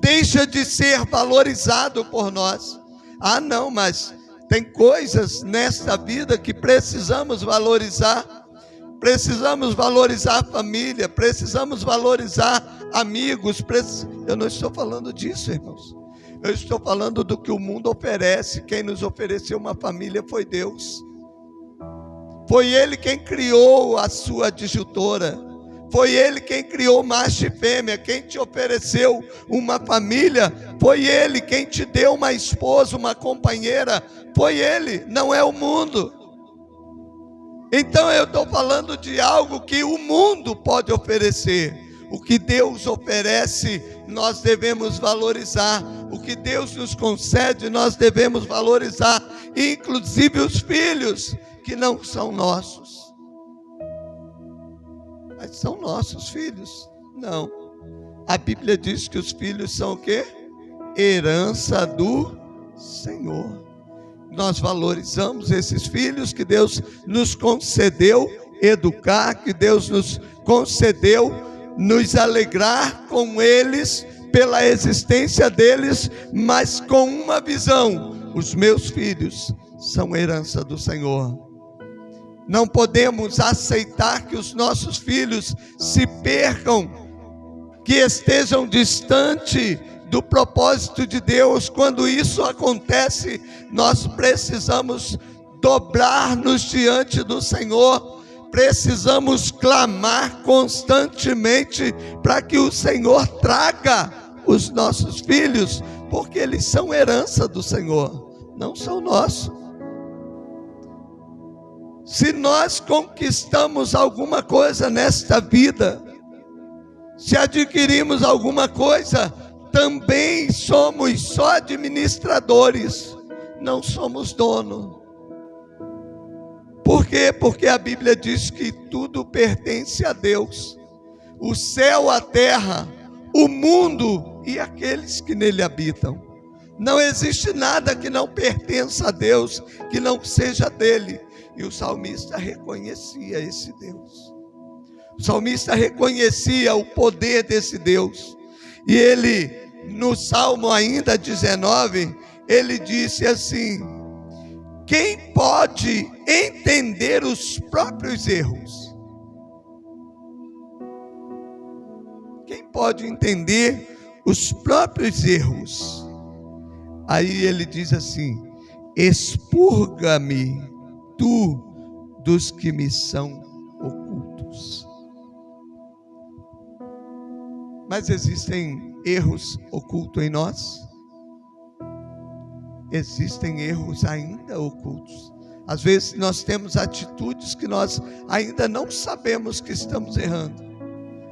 deixa de ser valorizado por nós. Ah, não, mas tem coisas nesta vida que precisamos valorizar. Precisamos valorizar a família, precisamos valorizar amigos. Eu não estou falando disso, irmãos. Eu estou falando do que o mundo oferece. Quem nos ofereceu uma família foi Deus. Foi Ele quem criou a sua adjutora. Foi Ele quem criou macho e fêmea. Quem te ofereceu uma família foi Ele. Quem te deu uma esposa, uma companheira, foi Ele, não é o mundo. Então eu estou falando de algo que o mundo pode oferecer. O que Deus oferece, nós devemos valorizar. O que Deus nos concede, nós devemos valorizar. Inclusive os filhos, que não são nossos. Mas são nossos filhos? Não. A Bíblia diz que os filhos são o quê? Herança do Senhor. Nós valorizamos esses filhos que Deus nos concedeu educar, que Deus nos concedeu nos alegrar com eles, pela existência deles, mas com uma visão: os meus filhos são herança do Senhor. Não podemos aceitar que os nossos filhos se percam, que estejam distante do propósito de Deus. Quando isso acontece, nós precisamos dobrar-nos diante do Senhor, precisamos clamar constantemente para que o Senhor traga os nossos filhos, porque eles são herança do Senhor, não são nossos. Se nós conquistamos alguma coisa nesta vida, se adquirimos alguma coisa, também somos só administradores, não somos dono. Por quê? Porque a Bíblia diz que tudo pertence a Deus. O céu, a terra, o mundo e aqueles que nele habitam. Não existe nada que não pertença a Deus, que não seja dele. E o salmista reconhecia esse Deus. O salmista reconhecia o poder desse Deus. E ele, no Salmo ainda 19, ele disse assim: quem pode entender os próprios erros? Quem pode entender os próprios erros? Aí ele diz assim: expurga-me tu dos que me são ocultos. Mas existem erros ocultos em nós? Existem erros ainda ocultos. Às vezes nós temos atitudes que nós ainda não sabemos que estamos errando,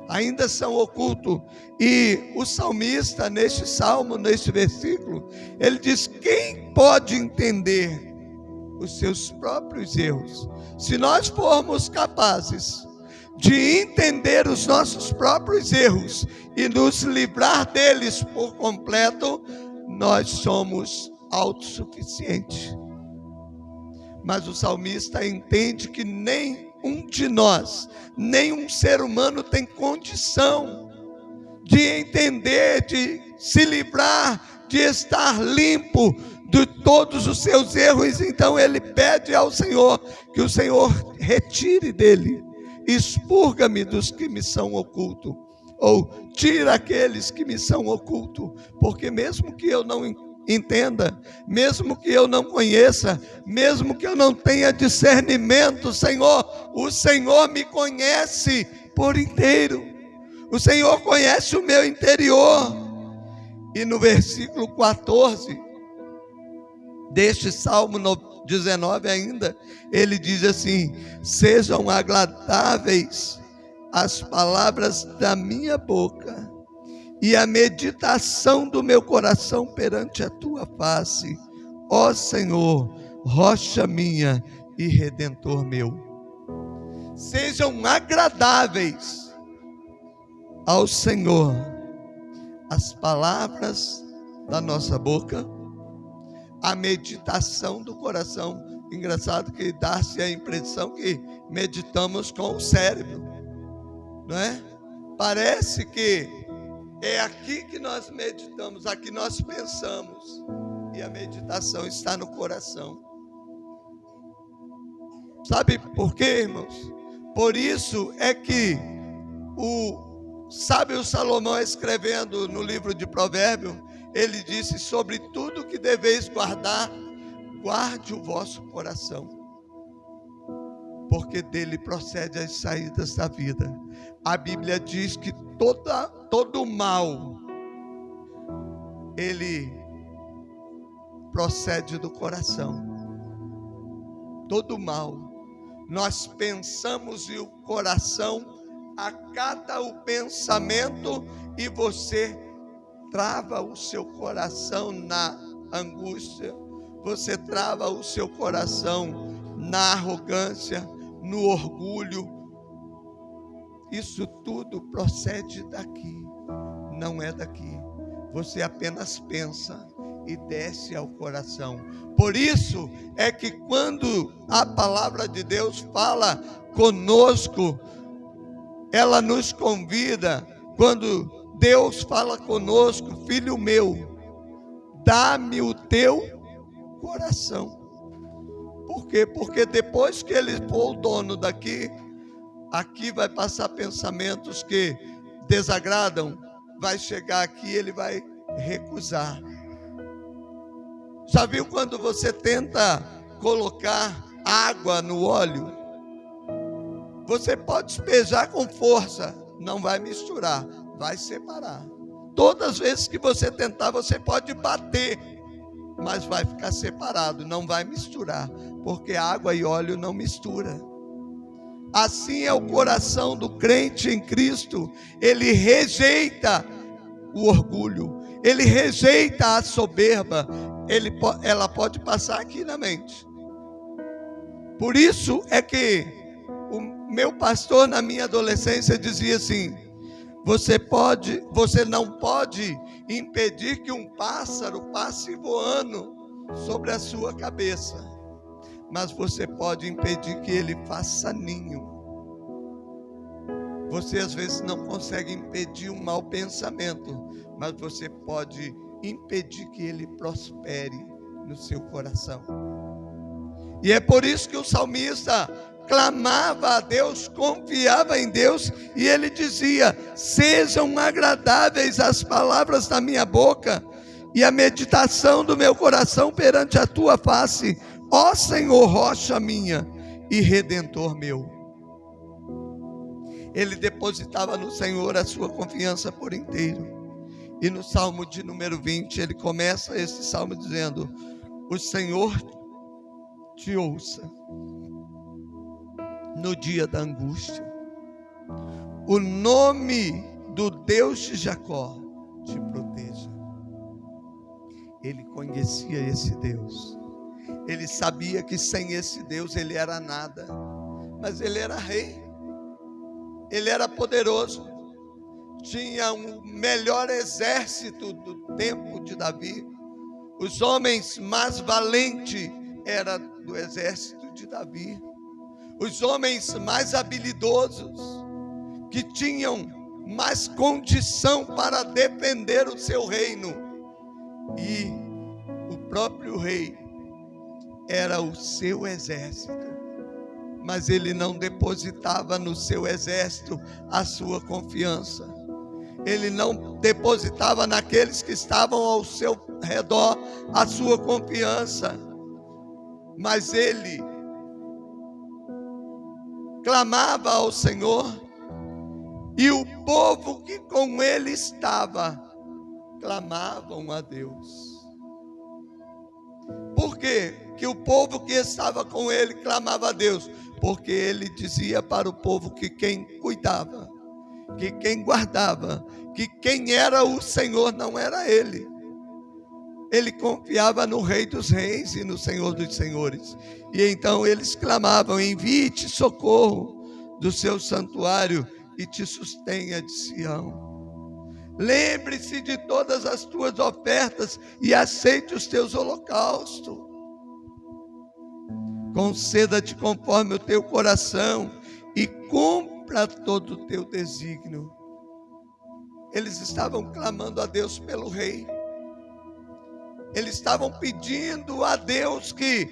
ainda são ocultos. E o salmista, neste salmo, neste versículo, ele diz: quem pode entender os seus próprios erros? Se nós formos capazes de entender os nossos próprios erros e nos livrar deles por completo, nós somos autossuficientes. Mas o salmista entende que nenhum de nós, nenhum ser humano tem condição de entender, de se livrar, de estar limpo de todos os seus erros. Então ele pede ao Senhor que o Senhor retire dele: expurga-me dos que me são ocultos, ou tira aqueles que me são ocultos, porque mesmo que eu não entenda, mesmo que eu não conheça, mesmo que eu não tenha discernimento, Senhor, o Senhor me conhece por inteiro, o Senhor conhece o meu interior. E no versículo 14 deste Salmo 19 ainda, ele diz assim: sejam agradáveis as palavras da minha boca e a meditação do meu coração perante a tua face, ó Senhor, rocha minha e redentor meu. Sejam agradáveis ao Senhor as palavras da nossa boca, a meditação do coração. Engraçado que dá-se a impressão que meditamos com o cérebro, não é? Parece que é aqui que nós meditamos, aqui nós pensamos, e a meditação está no coração. Sabe por quê, irmãos? Por isso é que o sábio Salomão, escrevendo no livro de Provérbios, ele disse: sobre tudo que deveis guardar, guarde o vosso coração, porque dele procede as saídas da vida. A Bíblia diz que todo mal, ele procede do coração. Todo mal, nós pensamos e o coração acata o pensamento, e você trava o seu coração na angústia, você trava o seu coração na arrogância, no orgulho. Isso tudo procede daqui, não é daqui. Você apenas pensa e desce ao coração. Por isso é que quando a palavra de Deus fala conosco, ela nos convida. Quando Deus fala conosco: filho meu, dá-me o teu coração. Por quê? Porque depois que ele for o dono daqui, aqui vai passar pensamentos que desagradam, vai chegar aqui e ele vai recusar. Já viu quando você tenta colocar água no óleo? Você pode despejar com força, não vai misturar, vai separar. Todas as vezes que você tentar, você pode bater, mas vai ficar separado, não vai misturar, porque água e óleo não mistura. Assim é o coração do crente em Cristo. Ele rejeita o orgulho, ele rejeita a soberba. Ela pode passar aqui na mente. Por isso é que o meu pastor na minha adolescência dizia assim: você não pode impedir que um pássaro passe voando sobre a sua cabeça, mas você pode impedir que ele faça ninho. Você às vezes não consegue impedir um mau pensamento, mas você pode impedir que ele prospere no seu coração. E é por isso que o salmista clamava a Deus, confiava em Deus, e ele dizia: sejam agradáveis as palavras da minha boca e a meditação do meu coração perante a tua face, ó Senhor, rocha minha e redentor meu. Ele depositava no Senhor a sua confiança por inteiro. E no Salmo de número 20, ele começa esse salmo dizendo: o Senhor te ouça no dia da angústia. O nome do Deus de Jacó te proteja. Ele conhecia esse Deus. Ele sabia que sem esse Deus ele era nada. Mas ele era rei. Ele era poderoso. Tinha um melhor exército do tempo de Davi. Os homens mais valentes eram do exército de Davi. Os homens mais habilidosos, que tinham mais condição para defender o seu reino. E o próprio rei era o seu exército. Mas ele não depositava no seu exército a sua confiança. Ele não depositava naqueles que estavam ao seu redor a sua confiança. Mas ele clamava ao Senhor, e o povo que com ele estava clamavam a Deus. Por quê que o povo que estava com ele clamava a Deus? Porque ele dizia para o povo que quem cuidava, que quem guardava, que quem era o Senhor não era ele. Ele confiava no Rei dos Reis e no Senhor dos Senhores. E então eles clamavam: envie-te socorro do seu santuário e te sustenha de Sião. Lembre-se de todas as tuas ofertas e aceite os teus holocaustos. Conceda-te conforme o teu coração e cumpra todo o teu desígnio. Eles estavam clamando a Deus pelo rei. Eles estavam pedindo a Deus que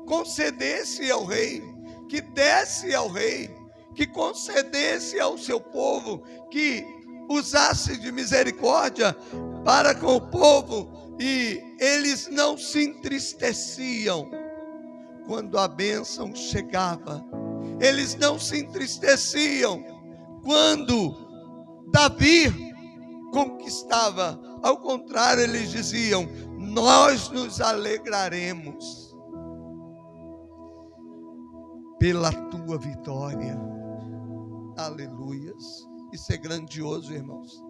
concedesse ao rei, que desse ao rei, que concedesse ao seu povo, que usasse de misericórdia para com o povo. E eles não se entristeciam quando a bênção chegava. Eles não se entristeciam quando Davi conquistava. Ao contrário, eles diziam: nós nos alegraremos pela tua vitória. Aleluias. Isso é grandioso, irmãos.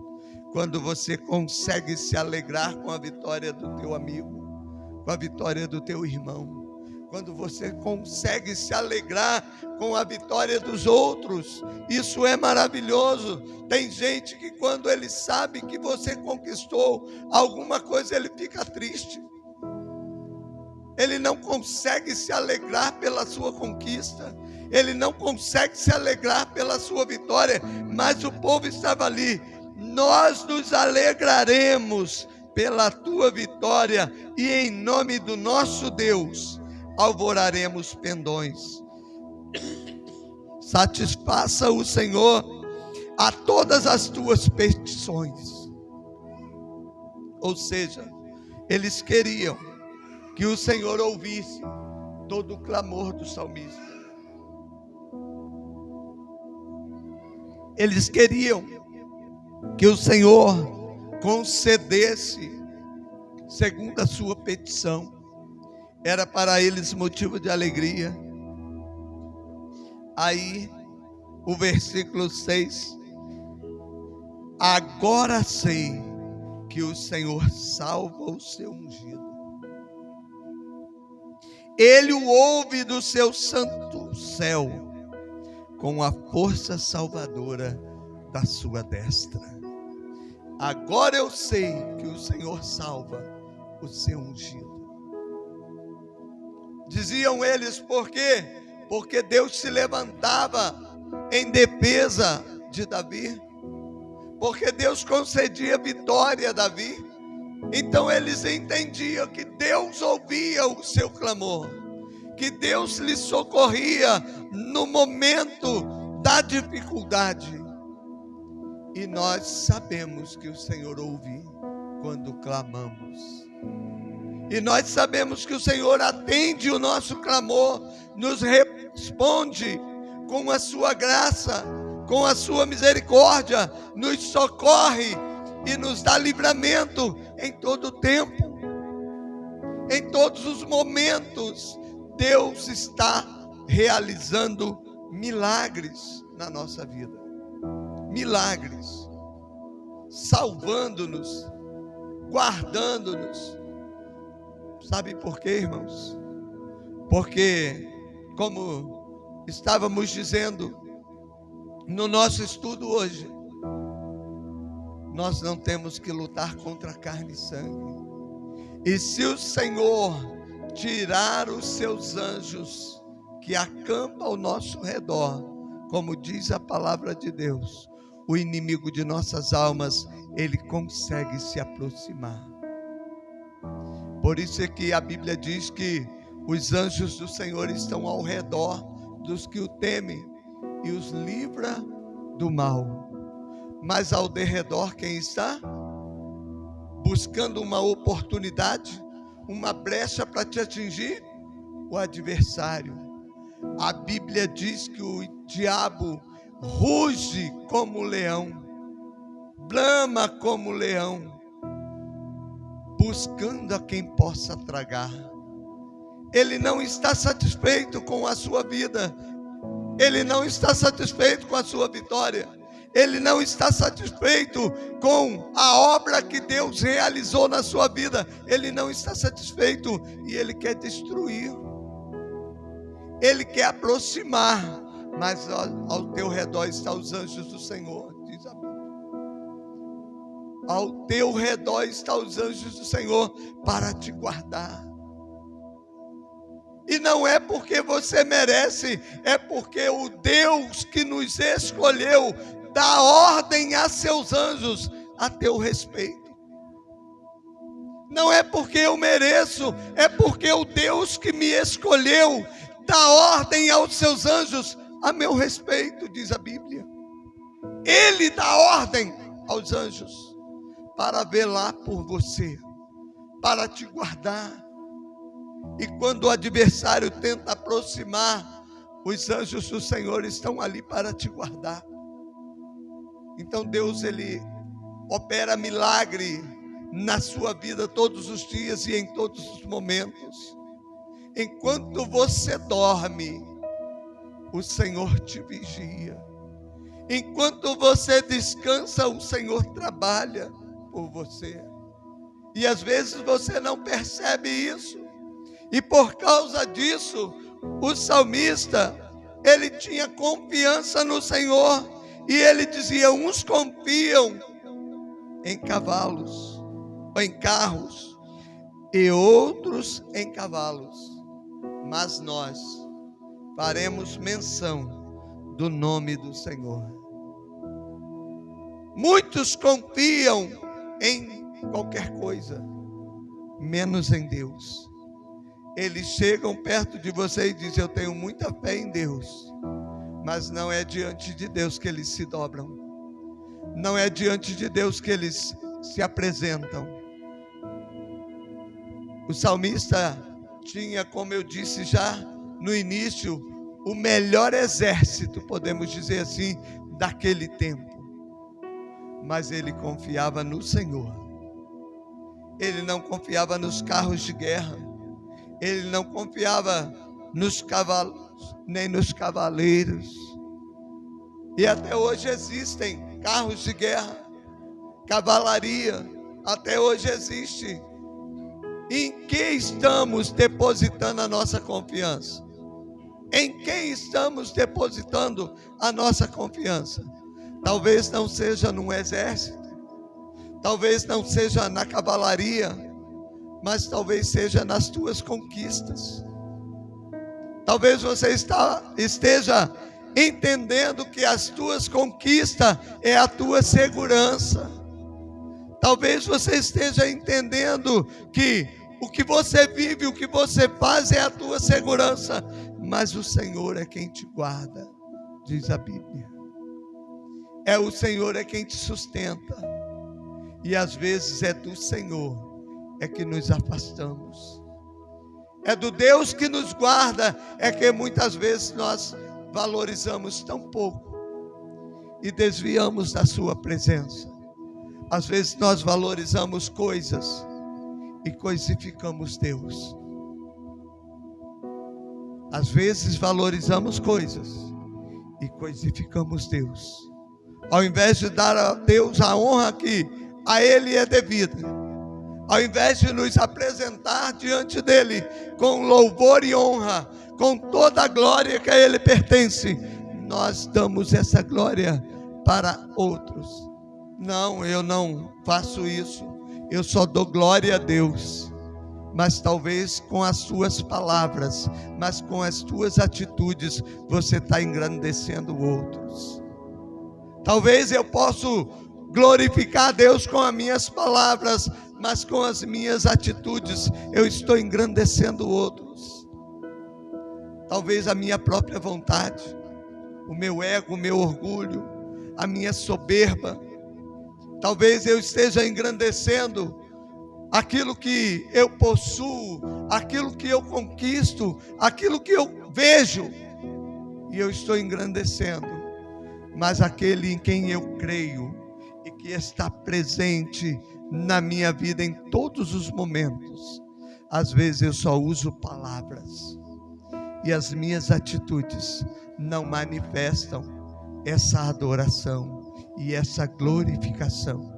Quando você consegue se alegrar com a vitória do teu amigo, com a vitória do teu irmão. Quando você consegue se alegrar com a vitória dos outros, isso é maravilhoso. Tem gente que quando ele sabe que você conquistou alguma coisa, ele fica triste. Ele não consegue se alegrar pela sua conquista. Ele não consegue se alegrar pela sua vitória. Mas o povo estava ali: nós nos alegraremos pela tua vitória e em nome do nosso Deus alvoraremos pendões. Satisfaça o Senhor a todas as tuas petições. Ou seja, eles queriam que o Senhor ouvisse todo o clamor do salmista. Eles queriam que o Senhor concedesse segundo a sua petição. Era para eles motivo de alegria. Aí, o versículo 6. Agora sei que o Senhor salva o seu ungido. Ele o ouve do seu santo céu, com a força salvadora da sua destra. Agora eu sei que o Senhor salva o seu ungido. Diziam eles, por quê? Porque Deus se levantava em defesa de Davi, porque Deus concedia vitória a Davi. Então eles entendiam que Deus ouvia o seu clamor, que Deus lhe socorria no momento da dificuldade. E nós sabemos que o Senhor ouve quando clamamos. E nós sabemos que o Senhor atende o nosso clamor, nos responde com a sua graça, com a sua misericórdia, nos socorre e nos dá livramento em todo o tempo, em todos os momentos. Deus está realizando milagres na nossa vida, milagres, salvando-nos, guardando-nos. Sabe por quê, irmãos? Porque, como estávamos dizendo no nosso estudo hoje, nós não temos que lutar contra carne e sangue. E se o Senhor tirar os seus anjos que acampam ao nosso redor, como diz a palavra de Deus, o inimigo de nossas almas, ele consegue se aproximar. Por isso é que a Bíblia diz que os anjos do Senhor estão ao redor dos que o temem e os livra do mal. Mas ao derredor quem está? Buscando uma oportunidade, uma brecha para te atingir? O adversário. A Bíblia diz que o diabo ruge como leão, brama como leão, buscando a quem possa tragar. Ele não está satisfeito com a sua vida, ele não está satisfeito com a sua vitória, ele não está satisfeito com a obra que Deus realizou na sua vida, ele não está satisfeito e ele quer destruir, ele quer aproximar, mas ao teu redor estão os anjos do Senhor, diz a Bíblia. Ao teu redor estão os anjos do Senhor para te guardar. E não é porque você merece, é porque o Deus que nos escolheu dá ordem a seus anjos a teu respeito. Não é porque eu mereço, é porque o Deus que me escolheu dá ordem aos seus anjos a meu respeito, diz a Bíblia. Ele dá ordem aos anjos para velar por você, para te guardar. E quando o adversário tenta aproximar, os anjos do Senhor estão ali para te guardar. Então Deus, ele opera milagre na sua vida todos os dias e em todos os momentos. Enquanto você dorme, o Senhor te vigia. Enquanto você descansa, o Senhor trabalha por você. E às vezes você não percebe isso. E por causa disso, o salmista, ele tinha confiança no Senhor. E ele dizia, uns confiam em cavalos, ou em carros, e outros em cavalos. Mas nós faremos menção do nome do Senhor. Muitos confiam em qualquer coisa, menos em Deus. Eles chegam perto de você e dizem, eu tenho muita fé em Deus. Mas não é diante de Deus que eles se dobram. Não é diante de Deus que eles se apresentam. O salmista tinha, como eu disse já no início, o melhor exército, podemos dizer assim, daquele tempo. Mas ele confiava no Senhor. Ele não confiava nos carros de guerra. Ele não confiava nos cavalos, nem nos cavaleiros. E até hoje existem carros de guerra, cavalaria, até hoje existe. Em que estamos depositando a nossa confiança? Em quem estamos depositando a nossa confiança? Talvez não seja no exército, talvez não seja na cavalaria, mas talvez seja nas tuas conquistas. Talvez você esteja entendendo que as tuas conquistas é a tua segurança. Talvez você esteja entendendo que o que você vive, o que você faz é a tua segurança, mas o Senhor é quem te guarda, diz a Bíblia. O Senhor é quem te sustenta. E às vezes é do Senhor é que nos afastamos. É do Deus que nos guarda é que muitas vezes nós valorizamos tão pouco e desviamos da sua presença. Às vezes nós valorizamos coisas e coisificamos Deus. Às vezes valorizamos coisas e coisificamos Deus. Ao invés de dar a Deus a honra que a Ele é devida, ao invés de nos apresentar diante dEle com louvor e honra, com toda a glória que a Ele pertence, nós damos essa glória para outros. Não, eu não faço isso, eu só dou glória a Deus. Mas talvez com as suas palavras, mas com as tuas atitudes, você está engrandecendo outros. Talvez eu possa glorificar a Deus com as minhas palavras, mas com as minhas atitudes eu estou engrandecendo outros. Talvez a minha própria vontade, o meu ego, o meu orgulho, a minha soberba, talvez eu esteja engrandecendo aquilo que eu possuo, aquilo que eu conquisto, aquilo que eu vejo, e eu estou engrandecendo. Mas aquele em quem eu creio e que está presente na minha vida em todos os momentos, às vezes eu só uso palavras e as minhas atitudes não manifestam essa adoração e essa glorificação.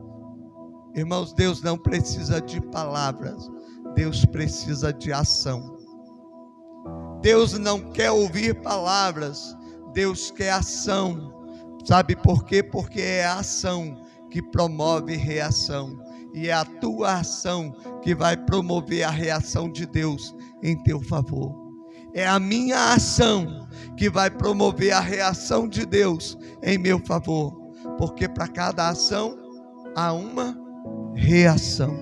Irmãos, Deus não precisa de palavras, Deus precisa de ação. Deus não quer ouvir palavras, Deus quer ação. Sabe por quê? Porque é a ação que promove reação. E é a tua ação que vai promover a reação de Deus em teu favor. É a minha ação que vai promover a reação de Deus em meu favor. Porque para cada ação há uma reação.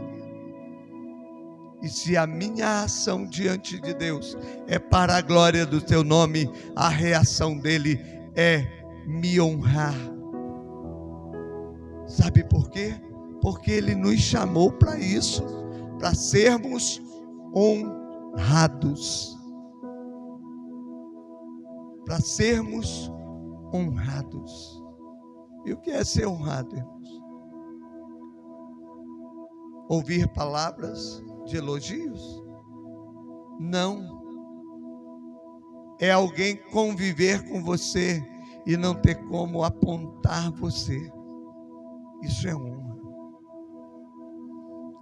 E se a minha ação diante de Deus é para a glória do teu nome, a reação dele é me honrar. Sabe por quê? Porque ele nos chamou para isso, para sermos honrados. Para sermos honrados. E o que é ser honrado, irmãos? Ouvir palavras de elogios? Não. É alguém conviver com você e não ter como apontar você. Isso é honra.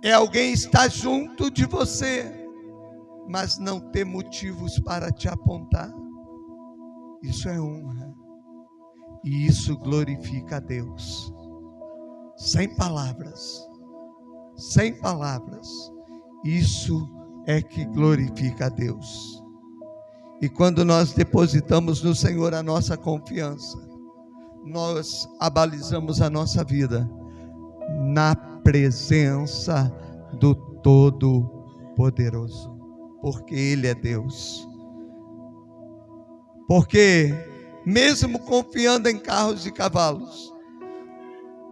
É alguém estar junto de você, mas não ter motivos para te apontar. Isso é honra. E isso glorifica a Deus. Sem palavras. Sem palavras. Isso é que glorifica a Deus. E quando nós depositamos no Senhor a nossa confiança, nós abalizamos a nossa vida na presença do Todo-Poderoso, porque Ele é Deus. Porque mesmo confiando em carros e cavalos,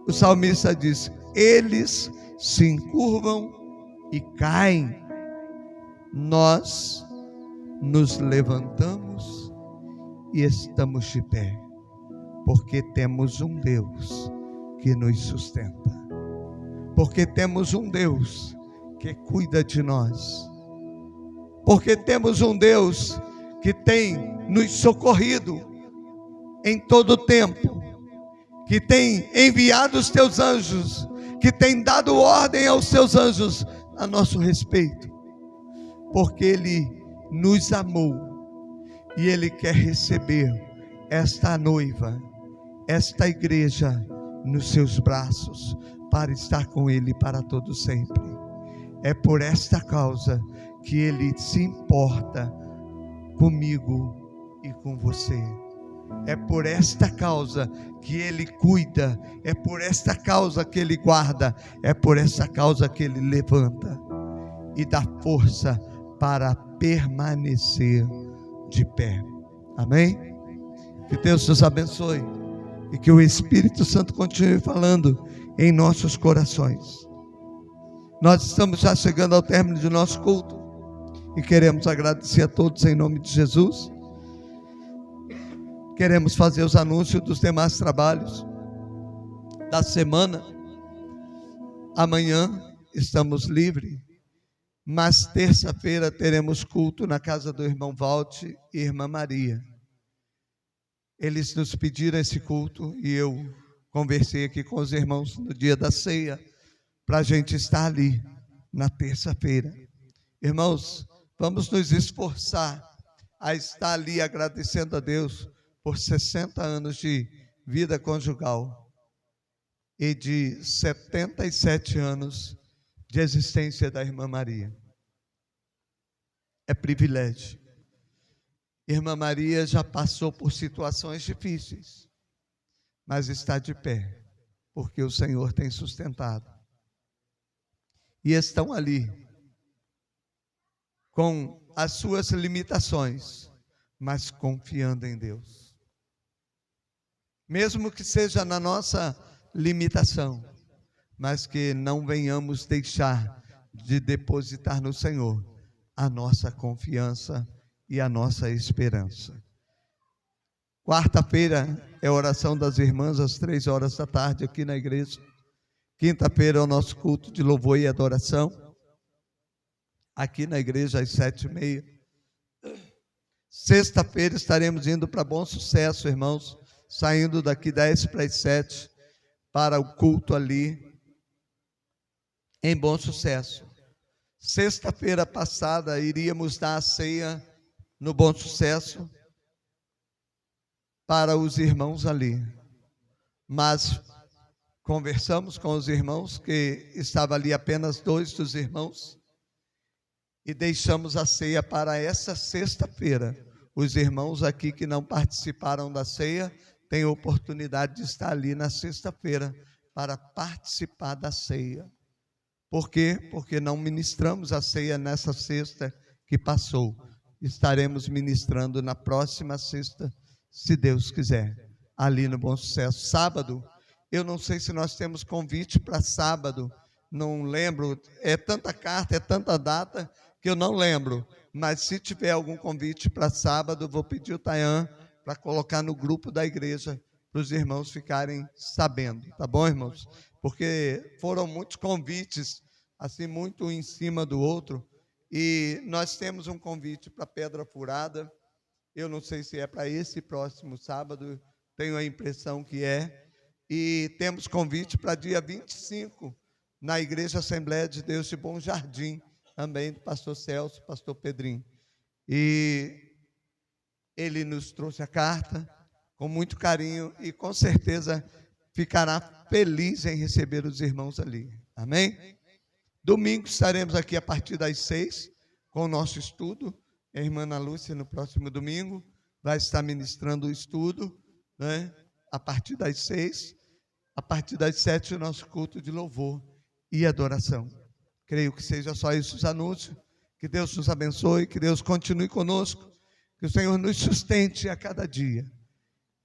o salmista diz: eles se encurvam e caem, nós nos levantamos e estamos de pé. Porque temos um Deus que nos sustenta. Porque temos um Deus que cuida de nós. Porque temos um Deus que tem nos socorrido em todo o tempo, que tem enviado os teus anjos, que tem dado ordem aos seus anjos a nosso respeito, porque Ele nos amou e Ele quer receber esta noiva, esta igreja nos seus braços, para estar com Ele para todo sempre. É por esta causa que Ele se importa comigo e com você. É por esta causa que Ele cuida, é por esta causa que Ele guarda, é por esta causa que Ele levanta e dá força para permanecer de pé. Amém? Que Deus nos abençoe e que o Espírito Santo continue falando em nossos corações. Nós estamos já chegando ao término de nosso culto e queremos agradecer a todos em nome de Jesus. Queremos fazer os anúncios dos demais trabalhos da semana. Amanhã estamos livres, mas terça-feira teremos culto na casa do irmão Valt e irmã Maria. Eles nos pediram esse culto e eu conversei aqui com os irmãos no dia da ceia, para a gente estar ali na terça-feira. Irmãos, vamos nos esforçar a estar ali agradecendo a Deus por 60 anos de vida conjugal e de 77 anos de existência da irmã Maria. É privilégio. Irmã Maria já passou por situações difíceis, mas está de pé, porque o Senhor tem sustentado. E estão ali, com as suas limitações, mas confiando em Deus. Mesmo que seja na nossa limitação, mas que não venhamos deixar de depositar no Senhor a nossa confiança e a nossa esperança. Quarta-feira é a oração das irmãs às 3 da tarde aqui na igreja. Quinta-feira é o nosso culto de louvor e adoração aqui na igreja às 7h30. Sexta-feira estaremos indo para Bom Sucesso, irmãos, saindo daqui 6:50 para o culto ali em Bom Sucesso. Sexta-feira passada iríamos dar a ceia no Bom Sucesso para os irmãos ali, mas conversamos com os irmãos, que estava ali apenas 2 dos irmãos, e deixamos a ceia para essa sexta-feira. Os irmãos aqui que não participaram da ceia têm oportunidade de estar ali na sexta-feira para participar da ceia. Por quê? Porque não ministramos a ceia nessa sexta que passou. Estaremos ministrando na próxima sexta, se Deus quiser, ali no Bom Sucesso. Sábado, eu não sei se nós temos convite para sábado, não lembro, é tanta carta, é tanta data, que eu não lembro, mas se tiver algum convite para sábado, vou pedir o Tayan para colocar no grupo da igreja, para os irmãos ficarem sabendo, tá bom, irmãos? Porque foram muitos convites, assim, muito um em cima do outro, e nós temos um convite para Pedra Furada. Eu não sei se é para esse próximo sábado, tenho a impressão que é. E temos convite para dia 25, na Igreja Assembleia de Deus de Bom Jardim, também do pastor Celso, pastor Pedrinho. E ele nos trouxe a carta com muito carinho e com certeza ficará feliz em receber os irmãos ali. Amém? Domingo estaremos aqui a partir das 6 com o nosso estudo. A irmã Ana Lúcia, no próximo domingo, vai estar ministrando o estudo, né? A partir das 6. A partir das 7, o nosso culto de louvor e adoração. Creio que seja só isso os anúncios. Que Deus nos abençoe, que Deus continue conosco, que o Senhor nos sustente a cada dia.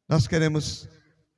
Nós queremos